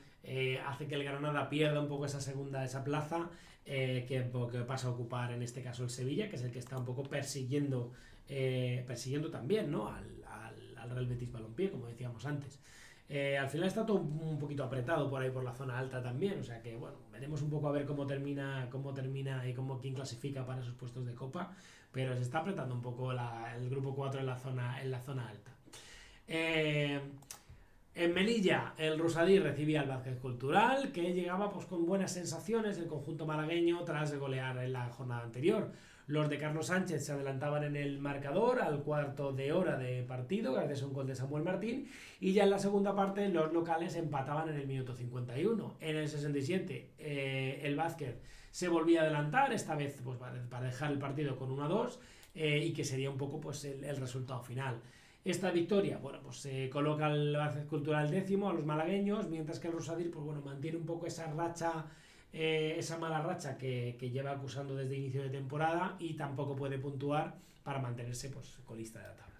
hace que el Granada pierda un poco esa plaza que pasa a ocupar en este caso el Sevilla, que es el que está un poco persiguiendo también, ¿no? al Real Betis Balompié, como decíamos antes. Al final está todo un poquito apretado por ahí por la zona alta también, o sea que bueno, veremos un poco a ver cómo termina y quién clasifica para esos puestos de Copa, pero se está apretando un poco el grupo 4 en la zona alta. En Melilla, el Rosadí recibía al Vázquez Cultural, que llegaba pues con buenas sensaciones el conjunto malagueño tras golear en la jornada anterior. Los de Carlos Sánchez se adelantaban en el marcador al cuarto de hora de partido gracias a un gol de Samuel Martín, y ya en la segunda parte los locales empataban en el minuto 51. En el 67 el Vázquez se volvía a adelantar, esta vez pues para dejar el partido con 1-2 y que sería un poco pues el resultado final. Esta victoria, bueno, pues coloca al Vázquez Cultural décimo a los malagueños, mientras que el Rosadir, pues bueno, mantiene un poco esa racha, esa mala racha que lleva acusando desde inicio de temporada y tampoco puede puntuar para mantenerse pues colista de la tabla.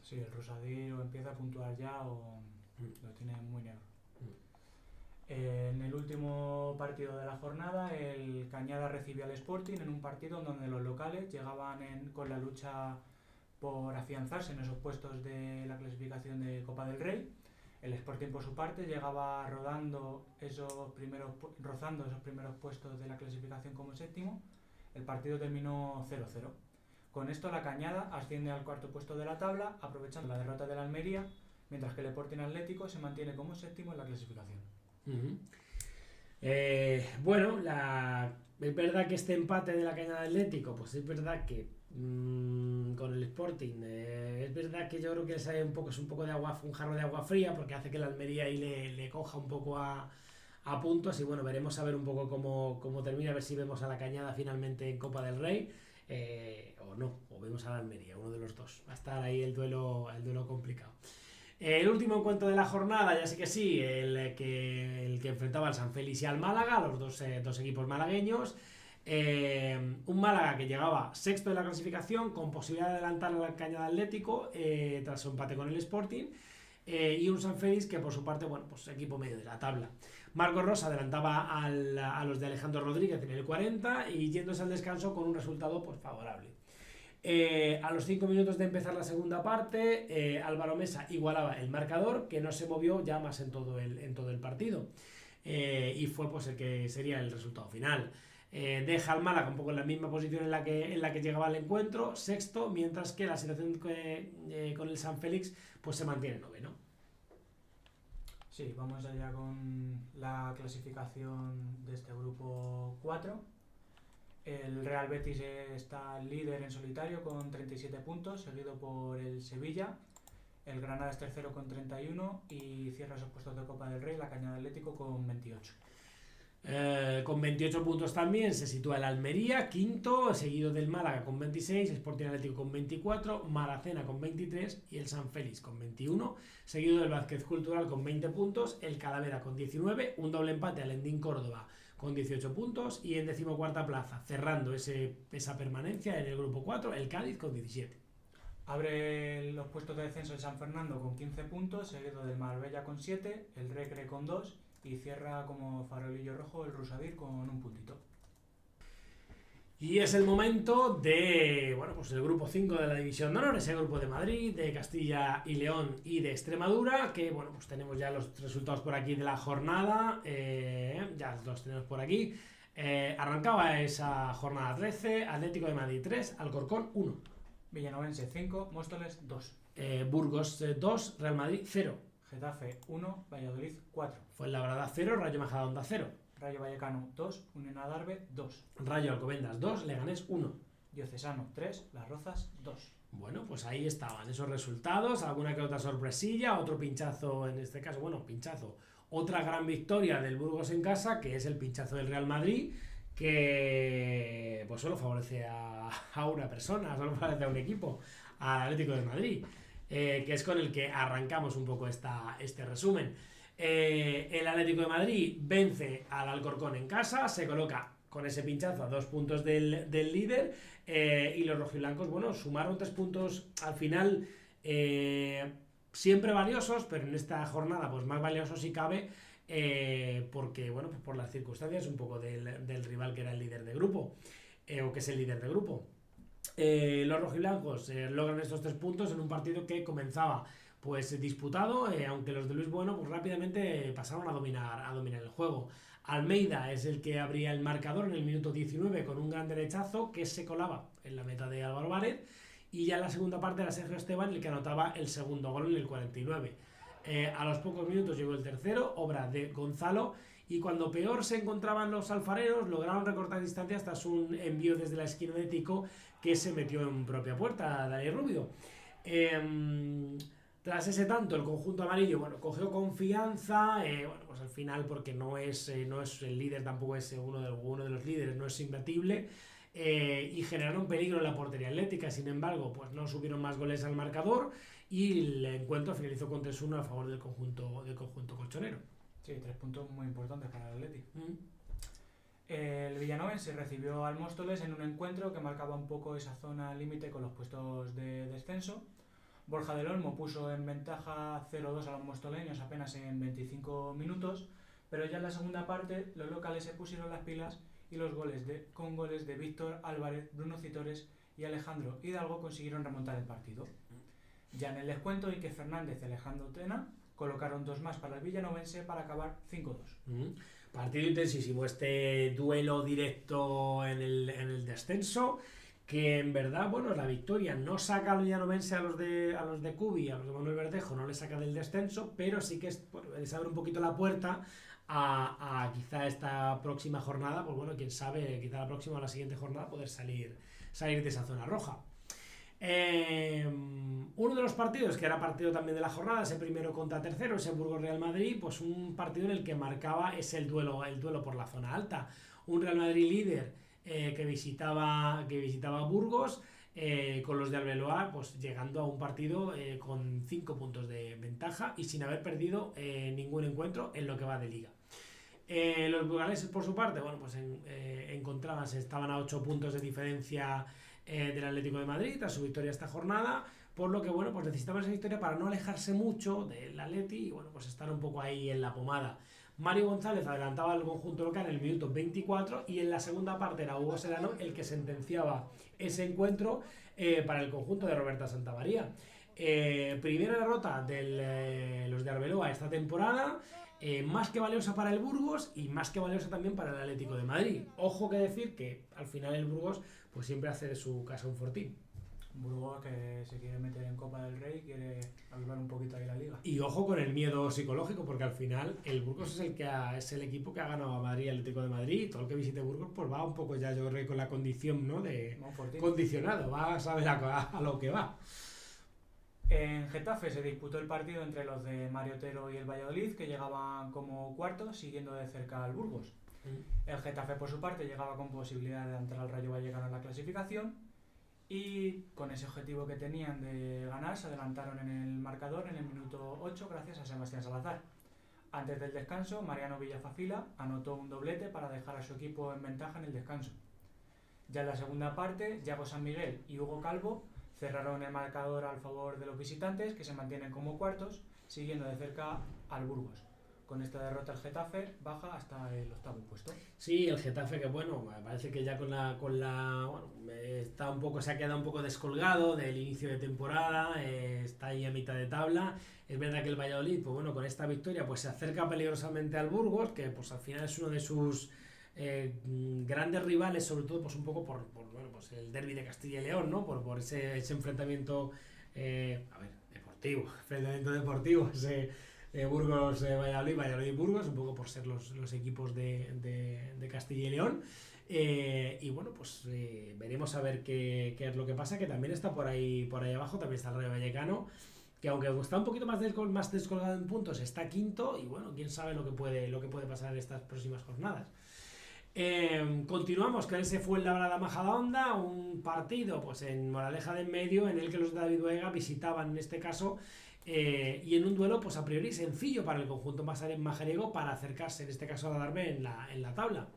Sí, el Rosadir o empieza a puntuar ya o lo tiene muy negro. En el último partido de la jornada, el Cañada recibió al Sporting en un partido donde los locales llegaban con la lucha por afianzarse en esos puestos de la clasificación de Copa del Rey. El Sporting, por su parte, llegaba rozando esos primeros puestos de la clasificación como séptimo. El partido terminó 0-0. Con esto, la Cañada asciende al cuarto puesto de la tabla, aprovechando la derrota del Almería, mientras que el Sporting Atlético se mantiene como séptimo en la clasificación. Bueno, es verdad que este empate de la Cañada Atlético, pues es verdad que con el Sporting es verdad que yo creo que es un poco de un jarro de agua fría, porque hace que el Almería ahí le coja un poco a puntos, y bueno, veremos a ver un poco cómo termina, a ver si vemos a la Cañada finalmente en Copa del Rey o no, o vemos a la Almería, uno de los dos. Va a estar ahí el duelo complicado. El último encuentro de la jornada, ya sé que sí, el que enfrentaba al San Félix y al Málaga, los dos equipos malagueños. Un Málaga que llegaba sexto de la clasificación con posibilidad de adelantar a la Cañada Atlético tras su empate con el Sporting, y un San Félix que por su parte, bueno, pues equipo medio de la tabla. Marcos Rosa adelantaba a los de Alejandro Rodríguez en el 40 y yéndose al descanso con un resultado pues favorable. A los 5 minutos de empezar la segunda parte, Álvaro Mesa igualaba el marcador, que no se movió ya más en todo el partido, y fue pues el que sería el resultado final. Deja al Málaga un poco en la misma posición en la que llegaba el encuentro, sexto, mientras que la situación con el San Félix pues se mantiene noveno. Sí, vamos allá con la clasificación de este grupo 4. El Real Betis está líder en solitario con 37 puntos, seguido por el Sevilla. El Granada es tercero con 31 y cierra esos puestos de Copa del Rey la Cañada Atlético con 28. Con 28 puntos también se sitúa el Almería, quinto, seguido del Málaga con 26, Sporting Atlético con 24, Maracena con 23 y el San Félix con 21, seguido del Vázquez Cultural con 20 puntos, el Calavera con 19, un doble empate al Endín Córdoba con 18 puntos, y en 14ª plaza, cerrando esa permanencia en el grupo 4, el Cádiz con 17. Abre los puestos de descenso el San Fernando con 15 puntos, seguido del Marbella con 7, el Recre con 2 y cierra como farolillo rojo el Rusadir con un puntito. Y es el momento de, bueno, pues el grupo 5 de la División de Honor, ese grupo de Madrid, de Castilla y León y de Extremadura, que bueno, pues tenemos ya los resultados por aquí de la jornada, ya los tenemos por aquí. Arrancaba esa jornada 13, Atlético de Madrid 3, Alcorcón 1. Villanovense 5, Móstoles 2. Burgos 2, Real Madrid 0. Getafe 1, Valladolid 4. Fuenlabrada 0, Rayo Majadahonda 0. Rayo Vallecano 2, Unión Adarve 2. Rayo Alcobendas 2, Leganés 1. Diocesano 3, Las Rozas 2. Bueno, pues ahí estaban esos resultados, alguna que otra sorpresilla, otro pinchazo en este caso, bueno, pinchazo. Otra gran victoria del Burgos en casa, que es el pinchazo del Real Madrid, que pues solo favorece a una persona, solo favorece a un equipo, al Atlético de Madrid, que es con el que arrancamos un poco este resumen. El Atlético de Madrid vence al Alcorcón en casa, se coloca con ese pinchazo a 2 puntos del líder, y los rojiblancos, bueno, sumaron 3 puntos al final, siempre valiosos, pero en esta jornada pues más valiosos si cabe, porque bueno, pues por las circunstancias un poco del rival que era el líder de grupo, o que es el líder de grupo. Los rojiblancos logran estos 3 puntos en un partido que comenzaba pues disputado, aunque los de Luis Bueno pues rápidamente pasaron a dominar el juego. Almeida es el que abría el marcador en el minuto 19 con un gran derechazo que se colaba en la meta de Álvaro Várez, y ya en la segunda parte era Sergio Esteban el que anotaba el segundo gol en el 49. A los pocos minutos llegó el tercero, obra de Gonzalo, y cuando peor se encontraban los alfareros lograron recortar distancias tras un envío desde la esquina de Tico que se metió en propia puerta, Dani Rubio. Tras ese tanto, el conjunto amarillo, bueno, cogió confianza, bueno, pues al final, porque no es el líder, tampoco es uno de los líderes, no es imbatible, y generaron peligro en la portería atlética. Sin embargo, pues no subieron más goles al marcador y el encuentro finalizó con 3-1 a favor del conjunto colchonero. Sí, 3 puntos muy importantes para el Atlético. El Villanovense recibió al Móstoles en un encuentro que marcaba un poco esa zona límite con los puestos de descenso. Borja del Olmo puso en ventaja 0-2 a los mostoleños apenas en 25 minutos, pero ya en la segunda parte los locales se pusieron las pilas y con goles de Víctor Álvarez, Bruno Citores y Alejandro Hidalgo consiguieron remontar el partido. Ya en el descuento, Ike Fernández y Alejandro Tena colocaron 2 más para el Villanovense para acabar 5-2. Partido intensísimo, este duelo directo en el descenso, que en verdad, bueno, la victoria no saca al Villanovense a los de Cubi, a los de Manuel Verdejo, no le saca del descenso, pero sí que les abre un poquito la puerta a quizá esta próxima jornada, pues bueno, quién sabe, quizá la próxima o la siguiente jornada poder salir de esa zona roja. Uno de los partidos que era partido también de la jornada, ese primero contra tercero, ese Burgos Real Madrid, pues un partido en el que marcaba es el duelo por la zona alta, un Real Madrid líder que visitaba Burgos, con los de Arbeloa pues llegando a un partido con 5 puntos de ventaja y sin haber perdido ningún encuentro en lo que va de liga. Los burgaleses, por su parte, bueno, pues estaban a 8 puntos de diferencia del Atlético de Madrid tras su victoria esta jornada, por lo que bueno, pues necesitaban esa victoria para no alejarse mucho del Atleti y bueno, pues estar un poco ahí en la pomada. Mario González adelantaba al conjunto local en el minuto 24 y en la segunda parte era Hugo Serrano el que sentenciaba ese encuentro para el conjunto de Roberto Santamaría. Primera derrota de los de Arbeloa esta temporada, más que valiosa para el Burgos y más que valiosa también para el Atlético de Madrid. Ojo que decir que al final el Burgos pues siempre hace de su casa un fortín. Burgos que se quiere meter en Copa del Rey, quiere avivar un poquito ahí la liga. Y ojo con el miedo psicológico, porque al final el Burgos es el equipo que ha ganado a Madrid, Atlético de Madrid, y todo el que visite Burgos pues va un poco ya, yo creo, con la condición, ¿no? De condicionado, va a saber a lo que va. En Getafe se disputó el partido entre los de Mario Otero y el Valladolid, que llegaban como cuartos, siguiendo de cerca al Burgos. El Getafe, por su parte, llegaba con posibilidad de entrar al Rayo Vallecano en la clasificación, y con ese objetivo que tenían de ganar se adelantaron en el marcador en el minuto 8 gracias a Sebastián Salazar. Antes del descanso, Mariano Villafafila anotó un doblete para dejar a su equipo en ventaja en el descanso. Ya en la segunda parte, Yago San Miguel y Hugo Calvo cerraron el marcador al favor de los visitantes, que se mantienen como cuartos, siguiendo de cerca al Burgos. Con esta derrota el Getafe baja hasta el 8º puesto. Sí, el Getafe que bueno, me parece que ya está un poco, se ha quedado un poco descolgado del inicio de temporada, está ahí a mitad de tabla. Es verdad que el Valladolid, pues bueno, con esta victoria pues se acerca peligrosamente al Burgos, que pues al final es uno de sus grandes rivales, sobre todo pues un poco por bueno, pues el derbi de Castilla y León, ¿no? Por ese enfrentamiento deportivo, ese Burgos, Valladolid, Valladolid-Burgos, un poco por ser los equipos de Castilla y León. Y bueno, pues veremos a ver qué es lo que pasa, que también está por ahí abajo, también está el Rayo Vallecano, que aunque está un poquito más descolgado en puntos, está quinto, y bueno, quién sabe lo que puede pasar en estas próximas jornadas. Continuamos con ese Fuenlabrada-Majadahonda, un partido pues en Moraleja de en Medio, en el que los de David Boega visitaban en este caso, y en un duelo pues a priori sencillo para el conjunto majariego para acercarse en este caso a darme en la tabla.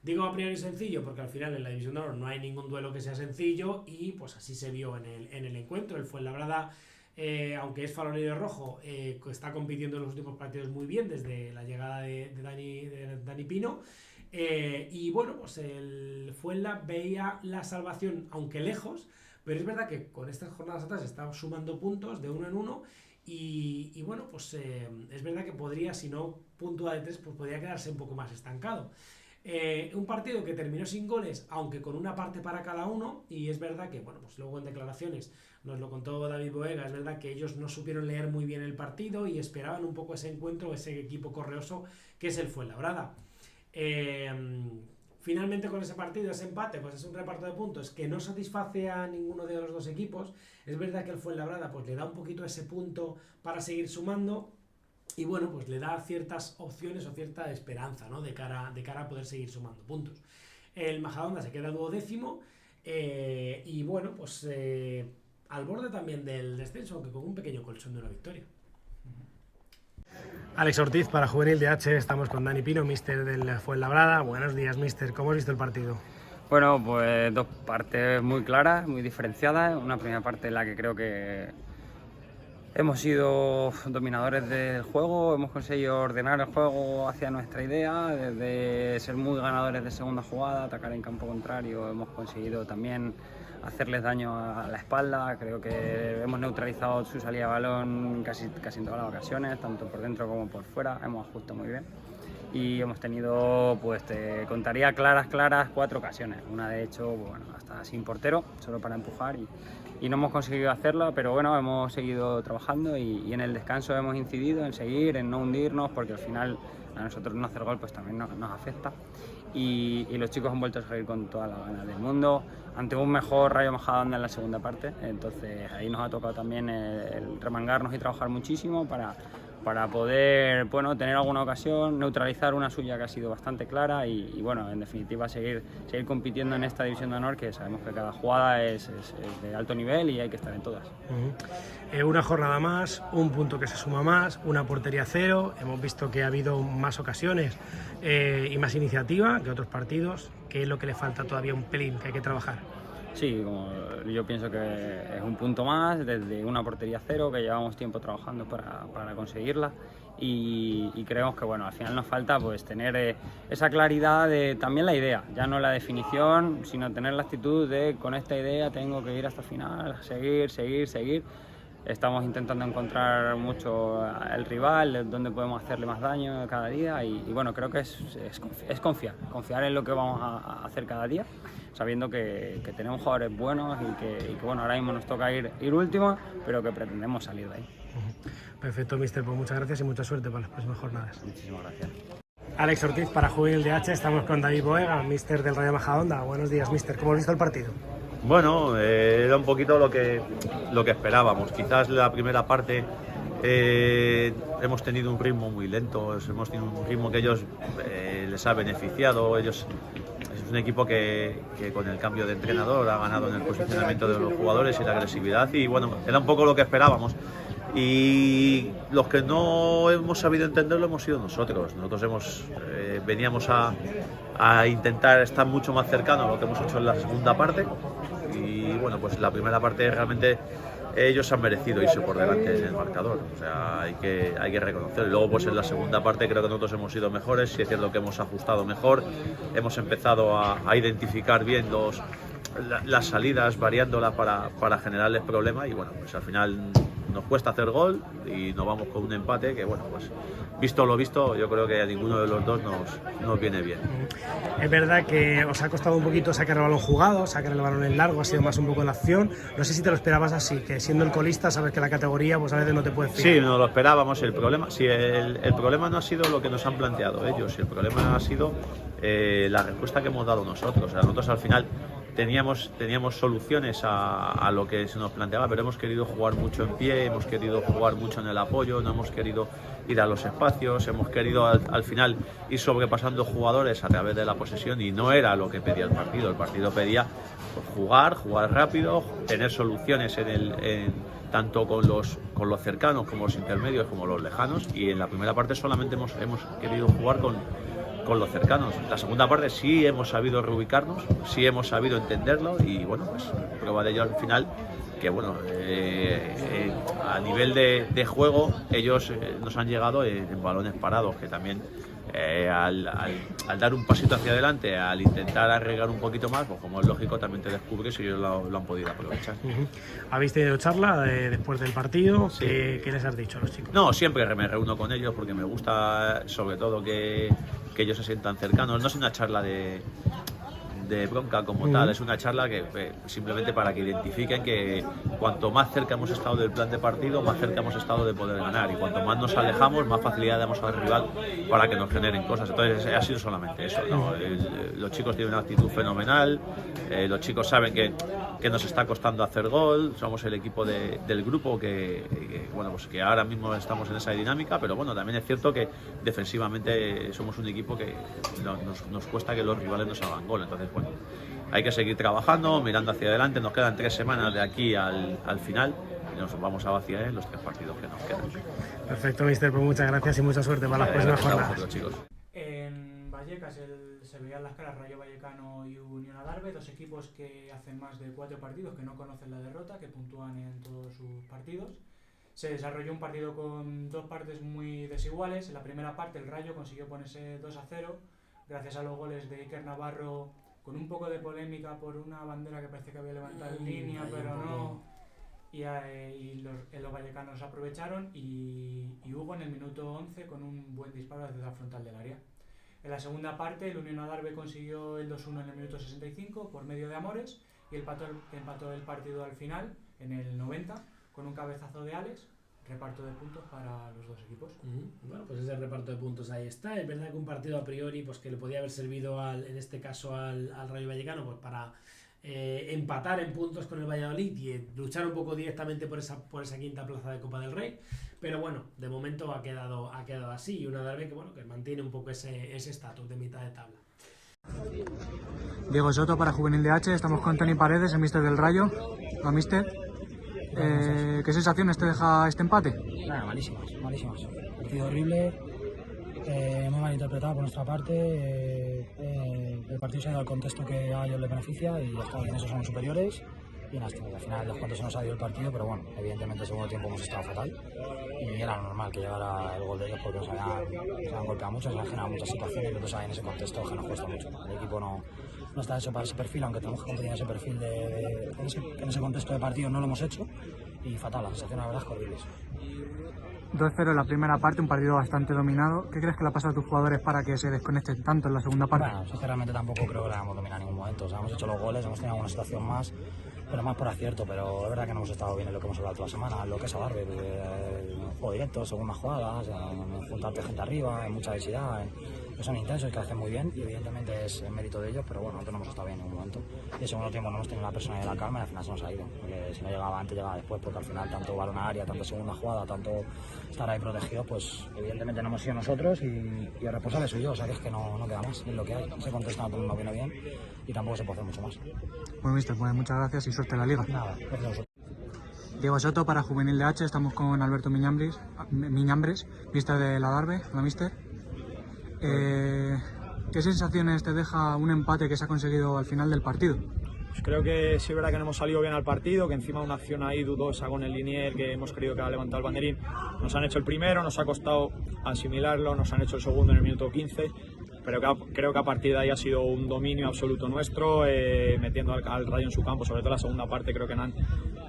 Digo a priori sencillo porque al final en la División de Honor no hay ningún duelo que sea sencillo, y pues así se vio en el encuentro. El Fuenlabrada, aunque es farolero rojo, está compitiendo en los últimos partidos muy bien desde la llegada de Dani Pino. Y bueno, pues el Fuenla veía la salvación, aunque lejos, pero es verdad que con estas jornadas atrás está sumando puntos de 1 en 1, y bueno, pues es verdad que podría, si no puntúa de 3, pues podría quedarse un poco más estancado. Un partido que terminó sin goles, aunque con una parte para cada uno, y es verdad que, bueno, pues luego en declaraciones nos lo contó David Boega, es verdad que ellos no supieron leer muy bien el partido y esperaban un poco ese encuentro, ese equipo correoso que es el Fuenlabrada. Finalmente con ese partido, ese empate, pues es un reparto de puntos que no satisface a ninguno de los dos equipos. Es verdad que el Fuenlabrada pues le da un poquito ese punto para seguir sumando, y bueno, pues le da ciertas opciones o cierta esperanza, ¿no? de cara a poder seguir sumando puntos. El Majadahonda se queda 12º, y bueno, pues al borde también del descenso, aunque con un pequeño colchón de una victoria. Alex Ortiz para Juvenil de H, estamos con Dani Pino, míster del Fuenlabrada. Buenos días, míster, ¿cómo has visto el partido? Bueno, pues dos partes muy claras, muy diferenciadas. Una primera parte en la que creo que hemos sido dominadores del juego, hemos conseguido ordenar el juego hacia nuestra idea, desde ser muy ganadores de segunda jugada, atacar en campo contrario, hemos conseguido también hacerles daño a la espalda. Creo que hemos neutralizado su salida de balón casi en todas las ocasiones, tanto por dentro como por fuera, hemos ajustado muy bien. Y hemos tenido, pues te contaría claras 4 ocasiones, una de hecho, bueno, hasta sin portero, solo para empujar, y no hemos conseguido hacerla, pero bueno, hemos seguido trabajando, y en el descanso hemos incidido en seguir, en no hundirnos, porque al final a nosotros no hacer gol pues también nos afecta, y los chicos han vuelto a salir con toda la gana del mundo, ante un mejor Rayo Majadahonda en la segunda parte. Entonces ahí nos ha tocado también el remangarnos y trabajar muchísimo para poder, bueno, tener alguna ocasión, neutralizar una suya que ha sido bastante clara, y bueno, en definitiva seguir compitiendo en esta División de Honor, que sabemos que cada jugada es de alto nivel y hay que estar en todas. Una jornada más, un punto que se suma más, una portería 0, hemos visto que ha habido más ocasiones y más iniciativa que otros partidos. ¿Qué es lo que le falta todavía un pelín que hay que trabajar? Sí, yo pienso que es un punto más desde una portería 0 que llevamos tiempo trabajando para conseguirla, y creemos que bueno, al final nos falta pues tener esa claridad de también la idea, ya no la definición, sino tener la actitud de con esta idea tengo que ir hasta el final, seguir. Estamos intentando encontrar mucho el rival, donde podemos hacerle más daño cada día, y bueno, creo que es confiar en lo que vamos a hacer cada día, sabiendo que tenemos jugadores buenos y que bueno, ahora mismo nos toca ir último, pero que pretendemos salir de ahí. Perfecto, míster, pues muchas gracias y mucha suerte para las próximas jornadas. Muchísimas gracias. Alex Ortiz para Juvenil de H, estamos con David Boega, míster del Rayo Majadahonda. Buenos días, míster, ¿cómo has visto el partido? Bueno, era un poquito lo que esperábamos. Quizás la primera parte hemos tenido un ritmo muy lento, hemos tenido un ritmo que ellos les ha beneficiado. Es un equipo que con el cambio de entrenador ha ganado en el posicionamiento de los jugadores y la agresividad, y bueno, era un poco lo que esperábamos. Y los que no hemos sabido entenderlo hemos sido nosotros. Nosotros veníamos a intentar estar mucho más cercanos a lo que hemos hecho en la segunda parte, y bueno, pues la primera parte realmente ellos han merecido irse por delante en el marcador, o sea, hay que reconocerlo. Y luego pues en la segunda parte creo que nosotros hemos sido mejores, sí es cierto que hemos ajustado mejor, hemos empezado a identificar bien las salidas, variándolas para generarles problemas, y bueno, pues al final nos cuesta hacer gol y nos vamos con un empate que, bueno, pues visto lo visto, yo creo que a ninguno de los dos nos viene bien. Es verdad que os ha costado un poquito sacar el balón jugado, sacar el balón en largo, ha sido más un poco la acción. No sé si te lo esperabas así, que siendo el colista sabes que la categoría pues a veces no te puedes fiar. Sí, nos lo esperábamos. El problema no ha sido lo que nos han planteado ellos, el problema ha sido la respuesta que hemos dado nosotros. O sea, nosotros al final teníamos soluciones a lo que se nos planteaba, pero hemos querido jugar mucho en pie, hemos querido jugar mucho en el apoyo, no hemos querido ir a los espacios, hemos querido al final ir sobrepasando jugadores a través de la posesión, y no era lo que pedía el partido. El partido pedía pues, jugar rápido, tener soluciones tanto con los cercanos como los intermedios como los lejanos, y en la primera parte solamente hemos querido jugar con los cercanos. La segunda parte sí hemos sabido reubicarnos, sí hemos sabido entenderlo, y bueno, pues prueba de ello al final que bueno, a nivel de juego ellos nos han llegado en balones parados, que también al dar un pasito hacia adelante, al intentar arreglar un poquito más, pues como es lógico también te descubres y ellos lo han podido aprovechar. ¿Habéis tenido charla después del partido? Sí. ¿Qué les has dicho a los chicos? No, siempre me reúno con ellos porque me gusta sobre todo que ellos se sientan cercanos. No es una charla de bronca como tal, es una charla que simplemente para que identifiquen que cuanto más cerca hemos estado del plan de partido, más cerca hemos estado de poder ganar, y cuanto más nos alejamos, más facilidad damos al rival para que nos generen cosas. Entonces ha sido solamente eso, ¿no? Los chicos tienen una actitud fenomenal, los chicos saben que nos está costando hacer gol, somos el equipo del grupo que bueno, pues que ahora mismo estamos en esa dinámica, pero bueno, también es cierto que defensivamente somos un equipo que nos cuesta que los rivales nos hagan gol. Entonces bueno, hay que seguir trabajando, mirando hacia adelante. Nos quedan 3 semanas de aquí al final y nos vamos a vaciar en los 3 partidos que nos quedan. Perfecto, mister, pues muchas gracias y mucha suerte para las próximas jornadas. Chicos. En Vallecas se veían las caras Rayo Vallecano y Unión Adarve, 2 equipos que hacen más de 4 partidos, que no conocen la derrota, que puntúan en todos sus partidos. Se desarrolló un partido con 2 partes muy desiguales. En la primera parte el Rayo consiguió ponerse 2-0 gracias a los goles de Iker Navarro, con un poco de polémica por una bandera que parece que había levantado en línea, pero no. Y los vallecanos aprovecharon, y Hugo en el minuto 11 con un buen disparo desde la frontal del área. En la segunda parte el Unión Adarve consiguió el 2-1 en el minuto 65 por medio de Amores, y empató el partido al final en el 90 con un cabezazo de Alex. Reparto de puntos para los 2 equipos. Bueno, pues ese reparto de puntos ahí está. Es verdad que un partido a priori pues que le podía haber servido en este caso al Rayo Vallecano pues para empatar en puntos con el Valladolid y luchar un poco directamente por esa quinta plaza de Copa del Rey, pero bueno, de momento ha quedado así, y una Adarve que bueno, que mantiene un poco ese estatus de mitad de tabla. Diego Soto para Juvenil de H. Estamos con Tony Paredes, el míster del Rayo. ¿Va, míster? ¿Qué sensaciones te deja este empate? Nada, malísimas. Partido horrible, muy mal interpretado por nuestra parte. El partido se ha ido al contexto que a ellos les beneficia y ya está, en eso somos superiores. Y al final los cuantos se nos ha ido el partido, pero bueno, evidentemente el segundo tiempo hemos estado fatal y era normal que llegara el gol de ellos porque se han golpeado mucho, se han generado muchas situaciones, y entonces en ese contexto que nos cuesta mucho. El equipo no está hecho para ese perfil, aunque tenemos que continuar ese perfil en ese contexto de partido no lo hemos hecho, y fatal, la sensación la verdad es horrible. 2-0 en la primera parte, un partido bastante dominado. ¿Qué crees que le ha pasado a tus jugadores para que se desconecten tanto en la segunda parte? Bueno, sinceramente tampoco creo que la hayamos dominado en ningún momento. O sea, hemos hecho los goles, hemos tenido alguna situación más, pero más por acierto. Pero es verdad que no hemos estado bien en lo que hemos hablado toda la semana, en lo que es Adarve, juego directo, segundas jugadas, juntarte gente arriba, en mucha densidad, que son intensos y que hacen muy bien, y evidentemente es mérito de ellos, pero bueno, nosotros no hemos estado bien en ningún momento. Y el segundo tiempo no hemos tenido la personalidad y la calma, y al final se nos ha ido. Porque si no llegaba antes, llegaba después, porque al final tanto balón a área, tanto segunda jugada, tanto estar ahí protegido, pues evidentemente no hemos sido nosotros, y el responsable soy yo, o sea que es que no queda más, es lo que hay. Ese contexto no viene bien y tampoco se puede hacer mucho más. Bueno, mister, pues muchas gracias y suerte en la liga. Nada, gracias a vosotros. Diego Soto para Juvenil de H, estamos con Alberto Miñambres, mister de la Darbe. Hola, mister. ¿Qué sensaciones te deja un empate que se ha conseguido al final del partido? Pues creo que sí es verdad que no hemos salido bien al partido, que encima una acción ahí dudosa con el linier que hemos creído que ha levantado el banderín. Nos han hecho el primero, nos ha costado asimilarlo, nos han hecho el segundo en el minuto 15. Pero creo que a partir de ahí ha sido un dominio absoluto nuestro, metiendo al Rayo en su campo, sobre todo la segunda parte creo que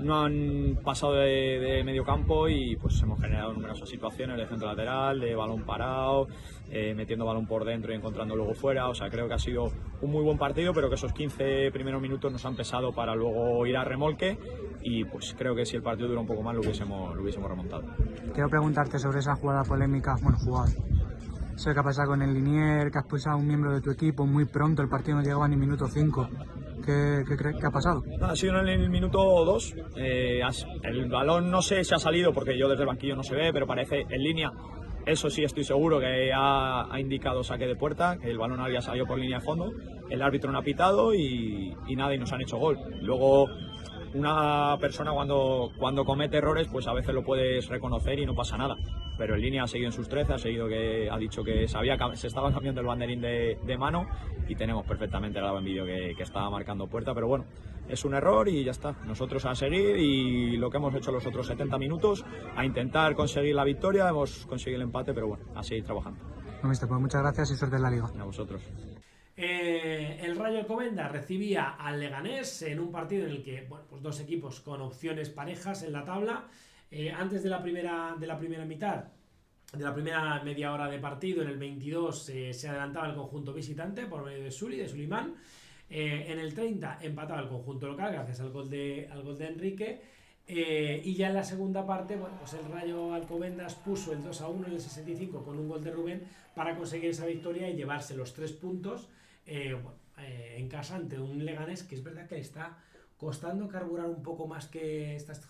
no han pasado de medio campo y pues hemos generado numerosas situaciones de centro lateral, de balón parado, metiendo balón por dentro y encontrando luego fuera. O sea, creo que ha sido un muy buen partido, pero que esos 15 primeros minutos nos han pesado para luego ir a remolque y pues creo que si el partido dura un poco más lo hubiésemos remontado. Quiero preguntarte sobre esa jugada polémica, sé que ha pasado con el linier, que has expulsado a un miembro de tu equipo muy pronto, el partido no llegaba ni minuto 5. ¿Qué crees que ha pasado? Ha sido en el minuto 2. El balón no sé si ha salido porque yo desde el banquillo no se ve, pero parece en línea. Eso sí estoy seguro que ha indicado saque de puerta, que el balón había salido por línea de fondo. El árbitro no ha pitado y nada, y nos han hecho gol. Luego, una persona cuando comete errores, pues a veces lo puedes reconocer y no pasa nada. Pero en línea ha seguido en sus 13, ha dicho que se estaba cambiando el banderín de mano y tenemos perfectamente grabado en vídeo que estaba marcando puerta, pero bueno, es un error y ya está. Nosotros a seguir y lo que hemos hecho los otros 70 minutos, a intentar conseguir la victoria. Hemos conseguido el empate, pero bueno, a seguir trabajando. Pues muchas gracias y suerte en la Liga. A vosotros. El Rayo Alcobendas recibía al Leganés en un partido en el que pues dos equipos con opciones parejas en la tabla. Antes de la primera mitad, de la primera media hora de partido, en el 22 se adelantaba el conjunto visitante por medio de Sulimán. En el 30 empataba el conjunto local gracias al gol de Enrique. Y ya en la segunda parte, pues el Rayo Alcobendas puso el 2-1 en el 65 con un gol de Rubén para conseguir esa victoria y llevarse los 3 puntos en casa ante un Leganés que es verdad que está costando carburar un poco más que estas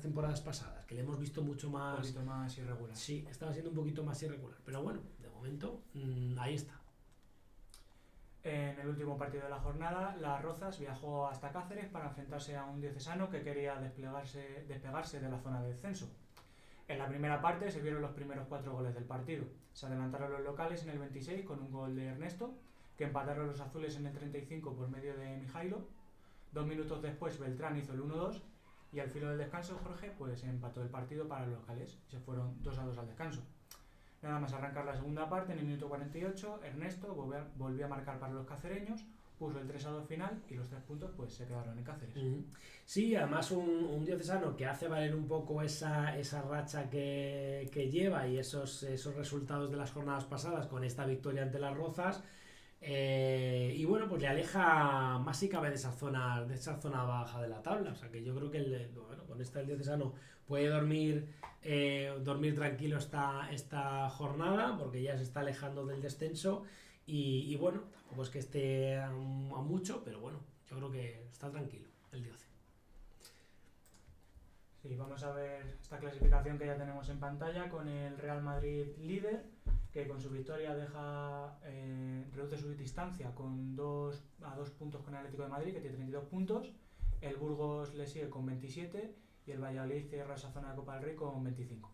temporadas pasadas, que le hemos visto mucho más... Un poquito más irregular. Sí, estaba siendo un poquito más irregular, pero bueno, de momento ahí está. En el último partido de la jornada, Las Rozas viajó hasta Cáceres para enfrentarse a un diocesano que quería despegarse de la zona de descenso. En la primera parte se vieron los primeros 4 goles del partido. Se adelantaron los locales en el 26 con un gol de Ernesto, que empataron los azules en el 35 por medio de Mijailo. 2 minutos después Beltrán hizo el 1-2 y al filo del descanso Jorge pues empató el partido para los locales. Se fueron 2-2 al descanso. Nada más arrancar la segunda parte, en el minuto 48, Ernesto volvió a marcar para los cacereños, puso el 3-2 final y los 3 puntos pues se quedaron en Cáceres. Sí, además un diocesano que hace valer un poco esa racha que lleva y esos resultados de las jornadas pasadas con esta victoria ante Las Rozas. Y bueno, pues le aleja más si cabe de esa zona baja de la tabla. O sea que yo creo que con esta el diocesano puede dormir tranquilo esta jornada, porque ya se está alejando del descenso y bueno, tampoco es que esté a mucho, pero bueno, yo creo que está tranquilo el Dioce. Sí, vamos a ver esta clasificación que ya tenemos en pantalla con el Real Madrid líder, que con su victoria reduce su distancia a 2 puntos con el Atlético de Madrid, que tiene 32 puntos. El Burgos le sigue con 27 y el Valladolid cierra esa zona de Copa del Rey con 25.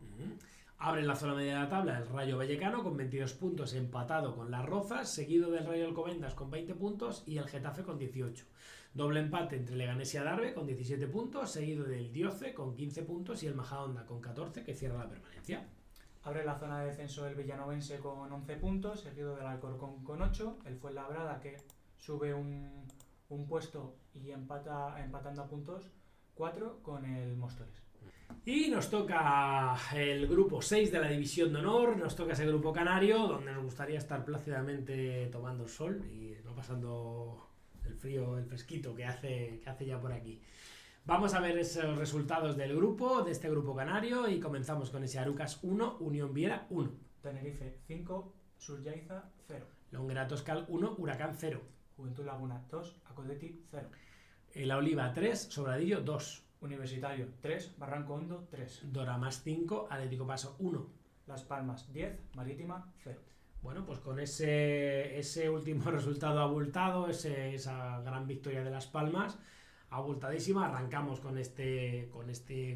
Abre la zona media de la tabla el Rayo Vallecano con 22 puntos, empatado con Las Rozas, seguido del Rayo Alcobendas con 20 puntos y el Getafe con 18. Doble empate entre Leganés y Adarve con 17 puntos, seguido del Dioce con 15 puntos y el Majadahonda con 14, que cierra la permanencia. Abre la zona de descenso el Villanovense con 11 puntos, seguido del Alcorcón con 8, el Fuenlabrada que sube un puesto y empatando a puntos 4 con el Móstoles. Y nos toca el grupo 6 de la División de Honor, nos toca ese grupo canario, donde nos gustaría estar plácidamente tomando el sol y no pasando el frío, el fresquito que hace ya por aquí. Vamos a ver esos resultados del grupo, de este grupo canario, y comenzamos con ese Arucas 1, Unión Viera 1. Tenerife 5, Surjaiza 0. Longuera Toscal 1, Huracán 0. Juventud Laguna 2, Acodeti 0. La Oliva 3, Sobradillo 2. Universitario 3, Barranco Hondo 3. Doramas 5, Atlético Paso 1. Las Palmas 10, Marítima 0. Bueno, pues con ese último resultado abultado, esa gran victoria de Las Palmas, abultadísima. Arrancamos con este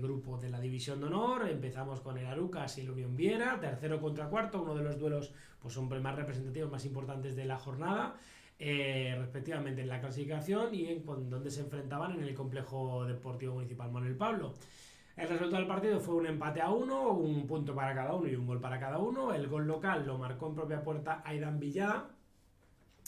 grupo de la División de Honor. Empezamos con el Arucas y el Unión Viera, tercero contra cuarto, uno de los duelos pues hombre, más representativos, más importantes de la jornada, respectivamente en la clasificación y en donde se enfrentaban en el Complejo Deportivo Municipal Manuel Pablo. El resultado del partido fue un empate a 1, un punto para cada uno y un gol para cada uno. El gol local lo marcó en propia puerta Aidan Villada,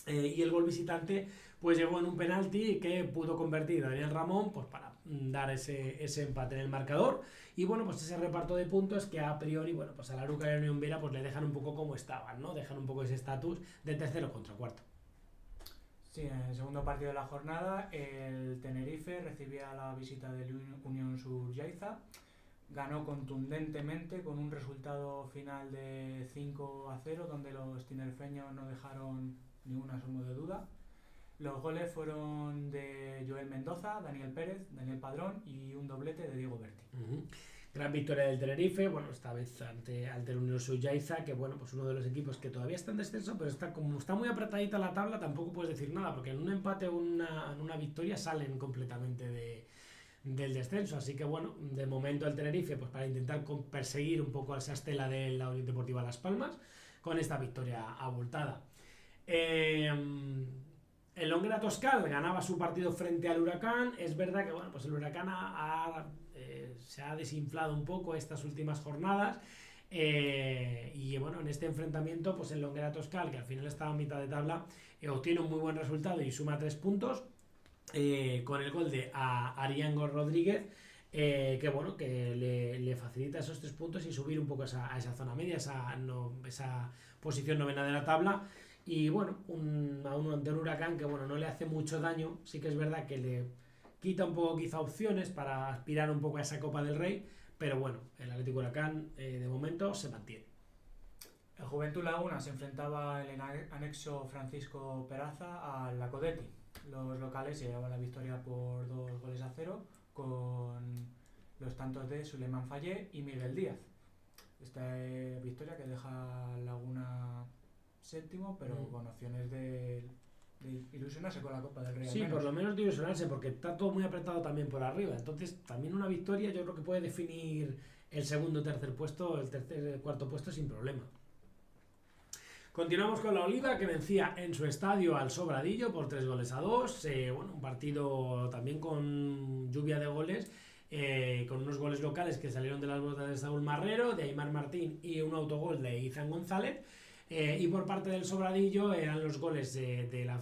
y el gol visitante pues llegó en un penalti que pudo convertir Daniel Ramón pues para dar ese empate en el marcador. Y bueno, pues ese reparto de puntos que a priori, bueno, pues a la Aruca y a la Unión Viera pues le dejan un poco como estaban, ¿no? Dejan un poco ese estatus de tercero contra cuarto. Sí, en el segundo partido de la jornada, el Tenerife recibía la visita del Unión Sur-Yaiza. Ganó contundentemente con un resultado final de 5-0, donde los tinerfeños no dejaron ningún asomo de duda. Los goles fueron de Joel Mendoza, Daniel Pérez, Daniel Padrón y un doblete de Diego Berti. Gran victoria del Tenerife, bueno, esta vez ante el Unión Sur-Yaiza, que bueno, pues uno de los equipos que todavía está en descenso, pero como está muy apretadita la tabla, tampoco puedes decir nada, porque en un empate o en una victoria salen completamente del descenso. Así que bueno, de momento el Tenerife, pues para intentar perseguir un poco esa estela de la Unión Deportiva Las Palmas, con esta victoria abultada. El Ongra Toscal ganaba su partido frente al Huracán. Es verdad que bueno, pues el Huracán se ha desinflado un poco estas últimas jornadas, y bueno, en este enfrentamiento pues el Ongra Toscal, que al final estaba a mitad de tabla, obtiene un muy buen resultado y suma 3 puntos, con el gol de Ariango Rodríguez, que bueno, que le facilita esos 3 puntos y subir un poco a esa zona media, esa posición novena de la tabla. Y bueno, ante un Huracán que bueno, no le hace mucho daño. Sí que es verdad que le quita un poco quizá opciones para aspirar un poco a esa Copa del Rey, pero bueno, el Atlético Huracán de momento se mantiene. El Juventud Laguna se enfrentaba en el anexo Francisco Peraza al Lacodetti. Los locales se llevaban la victoria por 2-0 con los tantos de Suleiman Fallé y Miguel Díaz. Esta victoria que deja Laguna séptimo, pero con opciones de ilusionarse con la Copa del Rey. Sí, por lo menos de ilusionarse, porque está todo muy apretado también por arriba. Entonces, también una victoria yo creo que puede definir el segundo o tercer puesto, el cuarto puesto sin problema. Continuamos con la Oliva, que vencía en su estadio al Sobradillo por 3-2. Bueno, un partido también con lluvia de goles, con unos goles locales que salieron de las botas de Saúl Marrero, de Aymar Martín y un autogol de Izan González. Y por parte del Sobradillo eran los goles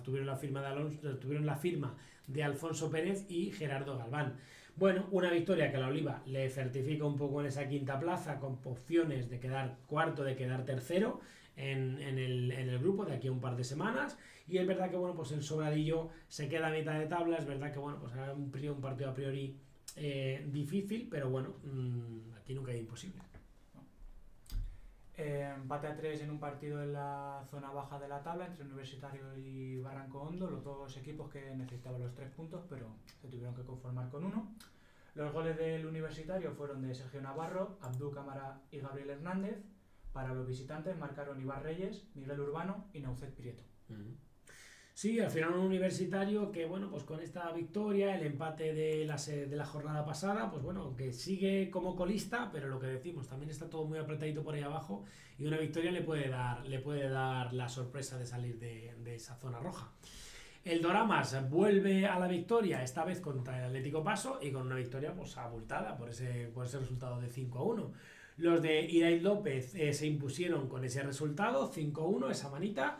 tuvieron la firma de Alfonso Pérez y Gerardo Galván. Bueno, una victoria que a la Oliva le certifica un poco en esa quinta plaza, con opciones de quedar cuarto, de quedar tercero en el grupo de aquí a un par de semanas. Y es verdad que bueno, pues el Sobradillo se queda a mitad de tabla. Es verdad que bueno, pues era un partido a priori difícil, pero bueno, aquí nunca hay imposible. Empate a 3 en un partido en la zona baja de la tabla entre Universitario y Barranco Hondo, los dos equipos que necesitaban los 3 puntos, pero se tuvieron que conformar con uno. Los goles del Universitario fueron de Sergio Navarro, Abdú Cámara y Gabriel Hernández. Para los visitantes marcaron Ibar Reyes, Miguel Urbano y Naucet Prieto. Sí, al final un Universitario que, bueno, pues con esta victoria, el empate de la jornada pasada, pues bueno, aunque sigue como colista, pero lo que decimos, también está todo muy apretadito por ahí abajo, y una victoria le puede dar la sorpresa de salir de esa zona roja. El Doramas vuelve a la victoria, esta vez contra el Atlético Paso, y con una victoria pues abultada por ese resultado de 5-1. Los de Irai López se impusieron con ese resultado, 5-1, esa manita,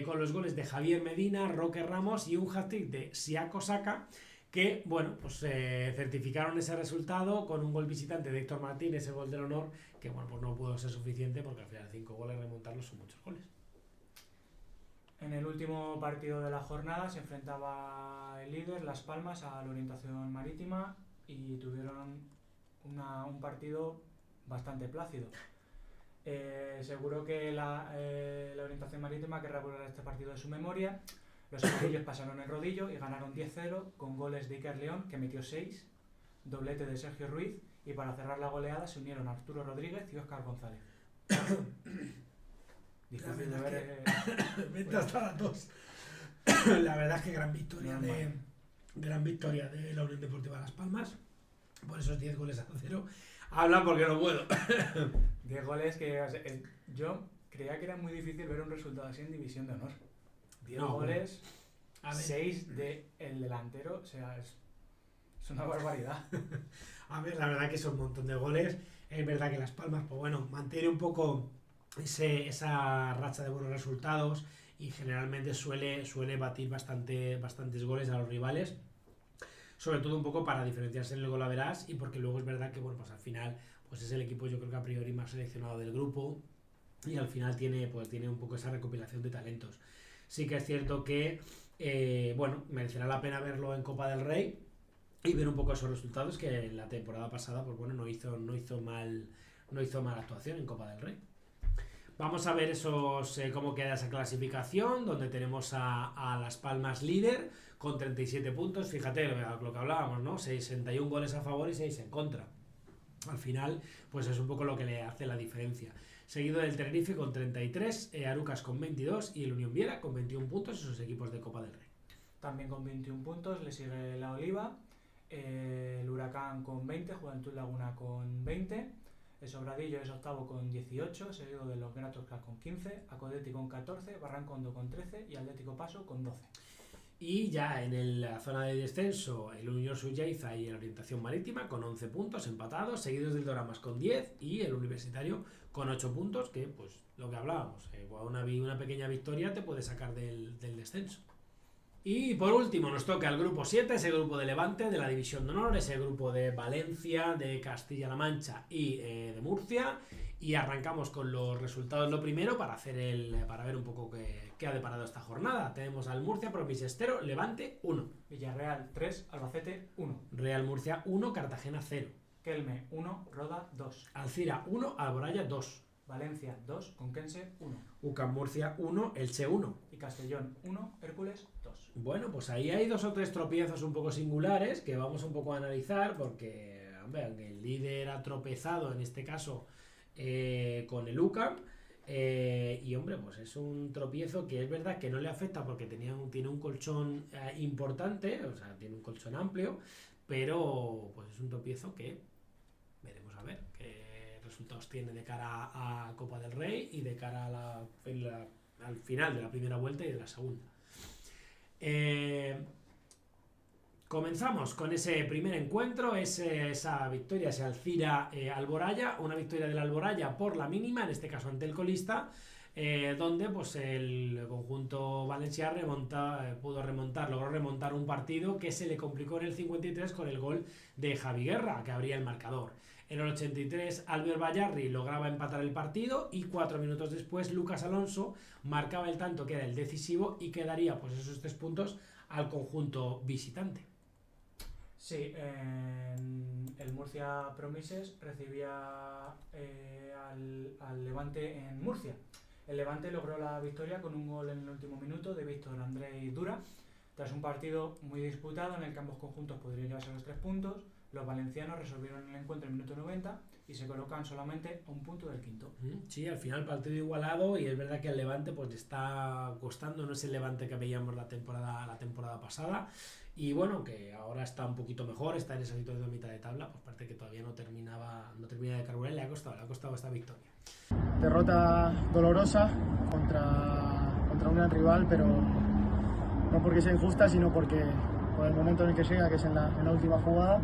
con los goles de Javier Medina, Roque Ramos y un hat-trick de Siako Saka, que, bueno, pues certificaron ese resultado con un gol visitante de Héctor Martín, ese gol del honor, que, bueno, pues no pudo ser suficiente porque al final 5 goles remontarlos son muchos goles. En el último partido de la jornada se enfrentaba el líder, Las Palmas, a la Orientación Marítima y tuvieron un partido bastante plácido. Seguro que la Orientación Marítima querrá borrar este partido de su memoria. Los amarillos pasaron el rodillo y ganaron 10-0 con goles de Iker León, que metió 6, doblete de Sergio Ruiz, y para cerrar la goleada se unieron Arturo Rodríguez y Óscar González. Difícil de ver. Vete hasta las 2. La verdad es que gran victoria gran victoria de la Unión Deportiva Las Palmas, por esos 10 goles a 0. Habla porque no puedo. 10 goles que yo creía que era muy difícil ver un resultado así en División de Honor. 10 goles, 6 del delantero, o sea, es una barbaridad. A ver, la verdad que son un montón de goles. Es verdad que Las Palmas, pues bueno, mantiene un poco esa racha de buenos resultados y generalmente suele batir bastantes goles a los rivales, sobre todo un poco para diferenciarse en el golaveras y porque luego es verdad que bueno, pues al final pues es el equipo, yo creo que a priori más seleccionado del grupo y al final tiene un poco esa recopilación de talentos. Sí que es cierto que bueno, merecerá la pena verlo en Copa del Rey y ver un poco esos resultados, que en la temporada pasada pues bueno, no hizo mal actuación en Copa del Rey. Vamos a ver cómo queda esa clasificación, donde tenemos a Las Palmas líder con 37 puntos. Fíjate lo que hablábamos, ¿no? 61 goles a favor y 6 en contra. Al final, pues es un poco lo que le hace la diferencia. Seguido del Tenerife con 33, Arucas con 22 y el Unión Viera con 21 puntos, esos equipos de Copa del Rey. También con 21 puntos le sigue la Oliva, el Huracán con 20, Juventud Laguna con 20, el Sobradillo es octavo con 18, seguido de los Gratos con 15, Acodeti con 14, Barrancondo con 13 y Atlético Paso con 12. Y ya en la zona de descenso, el Unión Suyaiza y el Orientación Marítima con 11 puntos empatados, seguidos del Doramas con 10 y el Universitario con 8 puntos, que pues lo que hablábamos, una pequeña victoria te puede sacar del descenso. Y por último nos toca el grupo 7, ese grupo de Levante, de la División de Honor, ese grupo de Valencia, de Castilla-La Mancha y de Murcia. Y arrancamos con los resultados lo primero para ver un poco qué ha deparado esta jornada. Tenemos al Murcia Promises 0, Levante 1. Villarreal 3, Albacete 1. Real Murcia 1, Cartagena 0. Kelme 1, Roda 2. Alcira 1, Alboraya 2. Valencia 2, Conquense 1. UCAM Murcia 1, Elche 1. Y Castellón 1, Hércules 2. Bueno, pues ahí hay 2 o 3 tropiezos un poco singulares que vamos un poco a analizar porque, hombre, el líder ha tropezado en este caso con el UCAM y, hombre, pues es un tropiezo que es verdad que no le afecta porque tiene un colchón importante, o sea, tiene un colchón amplio, pero pues es un tropiezo que veremos a ver qué resultados tiene de cara a Copa del Rey y de cara al final de la primera vuelta y de la segunda. Comenzamos con ese primer encuentro, esa victoria, ese Alcira Alboraya, una victoria del Alboraya por la mínima, en este caso ante el colista, donde pues el conjunto valenciano logró remontar un partido que se le complicó en el 53 con el gol de Javi Guerra, que abría el marcador. En el 83 Albert Bayarri lograba empatar el partido y 4 minutos después Lucas Alonso marcaba el tanto que era el decisivo y quedaría pues esos 3 puntos al conjunto visitante. Sí, el Murcia Promises recibía al Levante en Murcia. El Levante logró la victoria con un gol en el último minuto de Víctor Andrei Dura, tras un partido muy disputado en el que ambos conjuntos podrían llevarse los 3 puntos. Los valencianos resolvieron el encuentro en el minuto 90 y se colocan solamente a un punto del quinto. Sí, al final partido igualado y es verdad que el Levante pues le está costando, no es el Levante que veíamos la temporada pasada y bueno, que ahora está un poquito mejor, está en esa situación de mitad de tabla, pues parece que todavía no termina de carburar y le ha costado esta victoria. Derrota dolorosa contra un gran rival, pero no porque sea injusta, sino porque por el momento en el que llega, que es en la última jugada.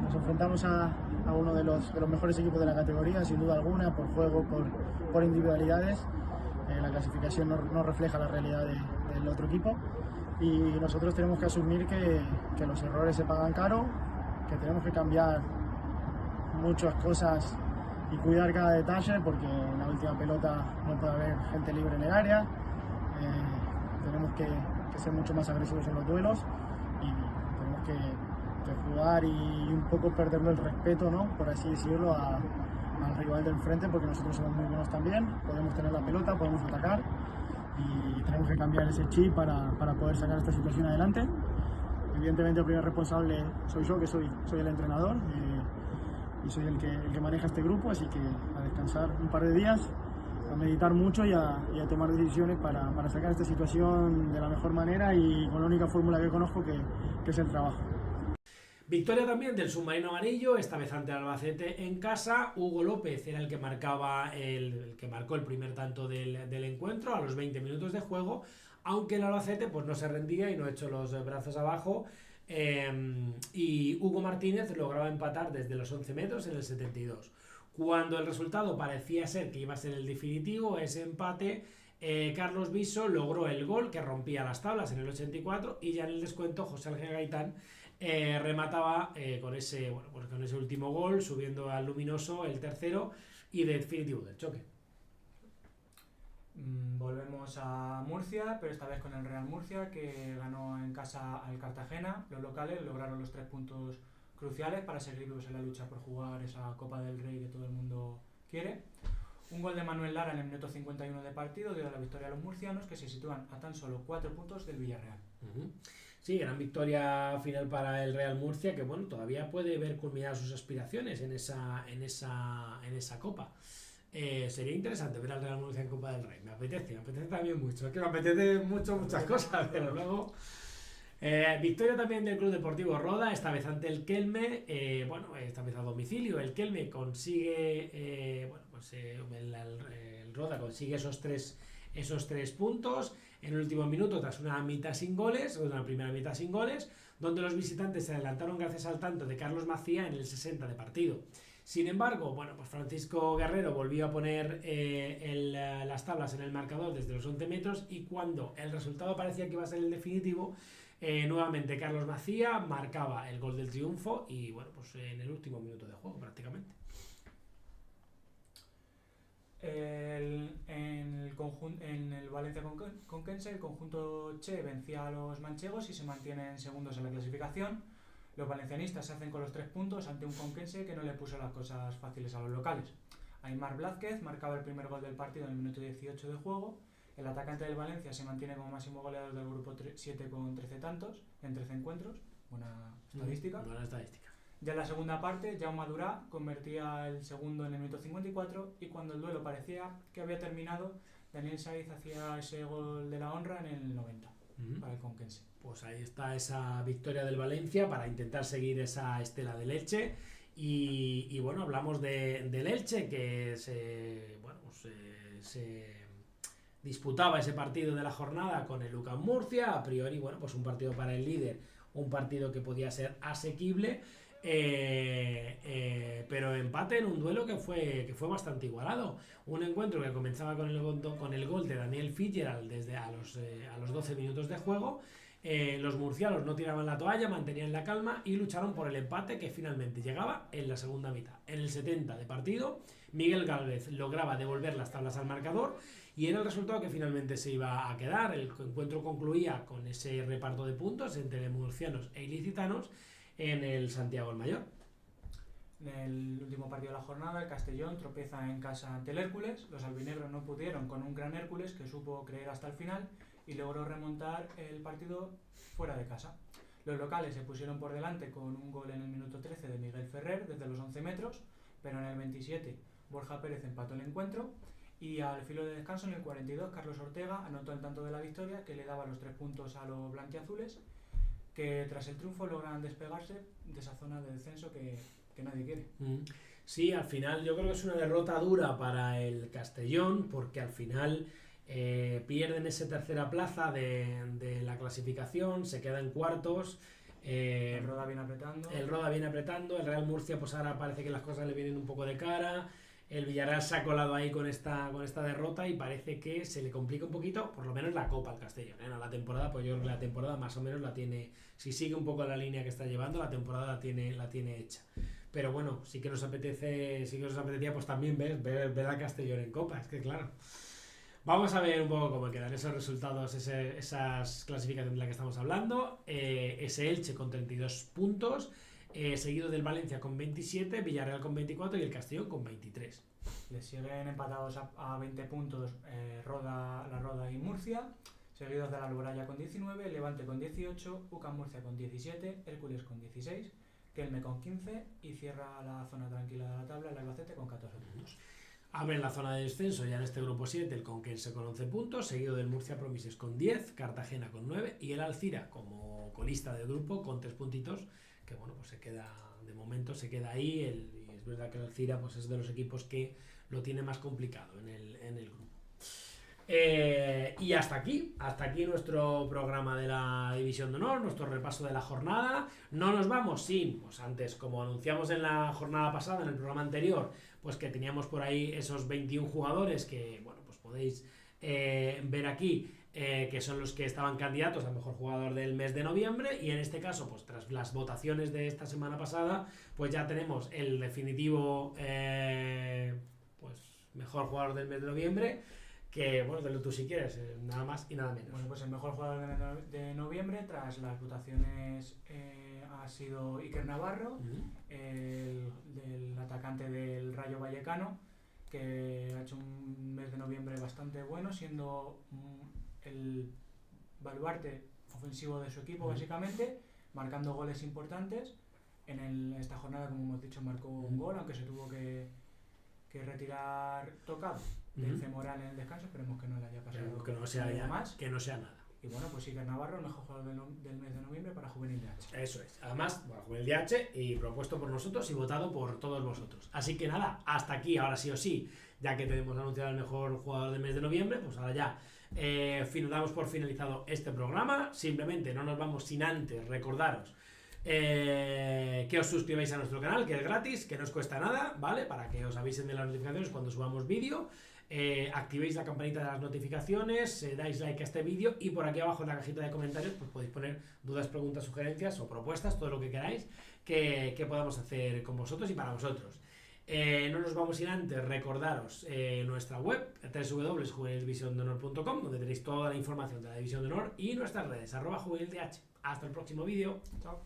Nos enfrentamos a uno de los mejores equipos de la categoría, sin duda alguna, por juego, por individualidades. La clasificación no refleja la realidad del otro equipo y nosotros tenemos que asumir que los errores se pagan caro, que tenemos que cambiar muchas cosas y cuidar cada detalle, porque en la última pelota no puede haber gente libre en el área. Tenemos que ser mucho más agresivos en los duelos y tenemos que jugar y un poco perderle el respeto, ¿no?, por así decirlo, al rival del frente, porque nosotros somos muy buenos también, podemos tener la pelota, podemos atacar y tenemos que cambiar ese chip para poder sacar esta situación adelante. Evidentemente el primer responsable soy yo, que soy el entrenador y soy el que maneja este grupo, así que a descansar un par de días, meditar mucho y a tomar decisiones para sacar esta situación de la mejor manera y con la única fórmula que conozco que es el trabajo. Victoria también del submarino amarillo, esta vez ante el Albacete en casa. Hugo López era el que marcaba el que marcó el primer tanto del encuentro a los 20 minutos de juego, aunque el Albacete pues no se rendía y no echó los brazos abajo, y Hugo Martínez lograba empatar desde los 11 metros en el 72. Cuando el resultado parecía ser que iba a ser el definitivo, ese empate, Carlos Viso logró el gol que rompía las tablas en el 84, y ya en el descuento José Ángel Gaitán remataba con ese último gol, subiendo al luminoso el tercero y definitivo del choque. Volvemos a Murcia, pero esta vez con el Real Murcia, que ganó en casa al Cartagena. Los locales lograron los 3 puntos cruciales para seguir vivos en la lucha por jugar esa Copa del Rey que todo el mundo quiere. Un gol de Manuel Lara en el minuto 51 de partido dio la victoria a los murcianos, que se sitúan a tan solo 4 puntos del Villarreal. Sí, gran victoria final para el Real Murcia, que bueno, todavía puede ver culminadas sus aspiraciones en esa Copa. Sería interesante ver al Real Murcia en Copa del Rey. Me apetece también mucho. Es que me apetece muchas cosas, pero luego... victoria también del Club Deportivo Roda, esta vez ante el Kelme, esta vez a domicilio. El Kelme consigue, el Roda consigue esos tres puntos en el último minuto tras una primera mitad sin goles, donde los visitantes se adelantaron gracias al tanto de Carlos Macía en el 60 de partido. Sin embargo, Francisco Guerrero volvió a poner las tablas en el marcador desde los 11 metros, y cuando el resultado parecía que iba a ser el definitivo, nuevamente Carlos Macía marcaba el gol del triunfo, y en el último minuto de juego prácticamente. En el Valencia Conquense, el conjunto Che vencía a los manchegos y se mantienen segundos en la clasificación. Los valencianistas se hacen con los 3 puntos ante un Conquense que no le puso las cosas fáciles a los locales. Aimar Blázquez marcaba el primer gol del partido en el minuto 18 de juego. El atacante del Valencia se mantiene como máximo goleador del grupo 7 con 13 tantos en 13 encuentros. Buena estadística. Buena estadística. Ya en la segunda parte, Jaume Durá convertía el segundo en el minuto 54, y cuando el duelo parecía que había terminado, Daniel Saiz hacía ese gol de la honra en el 90 para el Conquense. Pues ahí está esa victoria del Valencia para intentar seguir esa estela del Elche. Y hablamos del Elche, que se disputaba ese partido de la jornada con el UCAM Murcia. A priori, un partido para el líder, un partido que podía ser asequible, pero empate en un duelo que fue bastante igualado. Un encuentro que comenzaba con el gol de Daniel Fitzgerald desde a los 12 minutos de juego. Los murcianos no tiraban la toalla, mantenían la calma y lucharon por el empate, que finalmente llegaba en la segunda mitad. En el 70 de partido, Miguel Gálvez lograba devolver las tablas al marcador, y era el resultado que finalmente se iba a quedar. El encuentro concluía con ese reparto de puntos entre murcianos e ilicitanos en el Santiago el Mayor. En el último partido de la jornada, el Castellón tropieza en casa ante el Hércules. Los albinegros no pudieron con un gran Hércules que supo creer hasta el final y logró remontar el partido fuera de casa. Los locales se pusieron por delante con un gol en el minuto 13 de Miguel Ferrer desde los 11 metros, pero en el 27 Borja Pérez empató el encuentro, y al filo de descanso en el 42 Carlos Ortega anotó el tanto de la victoria que le daba los 3 puntos a los blanquiazules, que tras el triunfo logran despegarse de esa zona de descenso que nadie quiere. Sí, al final yo creo que es una derrota dura para el Castellón, porque al final pierden esa tercera plaza de la clasificación, se queda en cuartos. El Roda viene apretando. El Real Murcia pues ahora parece que las cosas le vienen un poco de cara. El Villarreal se ha colado ahí con esta derrota, y parece que se le complica un poquito, por lo menos la Copa al Castellón. No, la temporada, pues yo creo que la temporada más o menos la tiene, si sigue un poco la línea que está llevando, la temporada la tiene hecha. Pero bueno, sí que nos apetecía pues también ver a Castellón en Copa, es que claro. Vamos a ver un poco cómo quedan esos resultados, esas clasificaciones de las que estamos hablando. Ese Elche con 32 puntos, seguido del Valencia con 27, Villarreal con 24 y el Castellón con 23. Le siguen empatados a 20 puntos la Roda y Murcia, seguidos de la Alboraya con 19, Levante con 18, UCAM Murcia con 17, Hércules con 16, Kelme con 15 y cierra la zona tranquila de la tabla el Albacete con 14 puntos. Abre la zona de descenso ya en este grupo 7 el Conquense con 11 puntos, seguido del Murcia Promises con 10, Cartagena con 9 y el Alcira como colista del grupo con 3 puntitos, que bueno, pues se queda, de momento se queda ahí, y es verdad que el Alcira pues es de los equipos que lo tiene más complicado en el grupo. Y hasta aquí nuestro programa de la División de Honor, nuestro repaso de la jornada. No nos vamos sin, pues antes, como anunciamos en la jornada pasada, en el programa anterior, pues que teníamos por ahí esos 21 jugadores que, bueno, pues podéis ver aquí, que son los que estaban candidatos al mejor jugador del mes de noviembre, y en este caso, pues tras las votaciones de esta semana pasada, pues ya tenemos el definitivo pues mejor jugador del mes de noviembre. Que, bueno, dilo tú si quieres, nada más y nada menos. Bueno, pues el mejor jugador de noviembre, tras las votaciones, ha sido Iker Navarro, el atacante del Rayo Vallecano, que ha hecho un mes de noviembre bastante bueno, siendo el baluarte ofensivo de su equipo, básicamente, marcando goles importantes. En esta jornada, como hemos dicho, marcó un gol, aunque se tuvo que retirar tocado del femoral en el descanso. Esperemos que no le haya pasado que no sea nada más. Que no sea nada. Y bueno, pues Iker Navarro, el mejor jugador del mes de noviembre para Juvenil DH. Eso es. Además, bueno, Juvenil DH y propuesto por nosotros y votado por todos vosotros. Así que nada, hasta aquí, ahora sí o sí, ya que tenemos anunciado el mejor jugador del mes de noviembre, pues ahora ya damos por finalizado este programa. Simplemente no nos vamos sin antes recordaros que os suscribáis a nuestro canal, que es gratis, que no os cuesta nada, ¿vale? Para que os avisen de las notificaciones cuando subamos vídeo. Activéis la campanita de las notificaciones, dais like a este vídeo, y por aquí abajo en la cajita de comentarios pues podéis poner dudas, preguntas, sugerencias o propuestas, todo lo que queráis que podamos hacer con vosotros y para vosotros. No nos vamos sin antes recordaros nuestra web www.juvenildivisiondehonor.com, donde tenéis toda la información de la División de Honor, y nuestras redes @juvenildh. Hasta el próximo vídeo. Chao.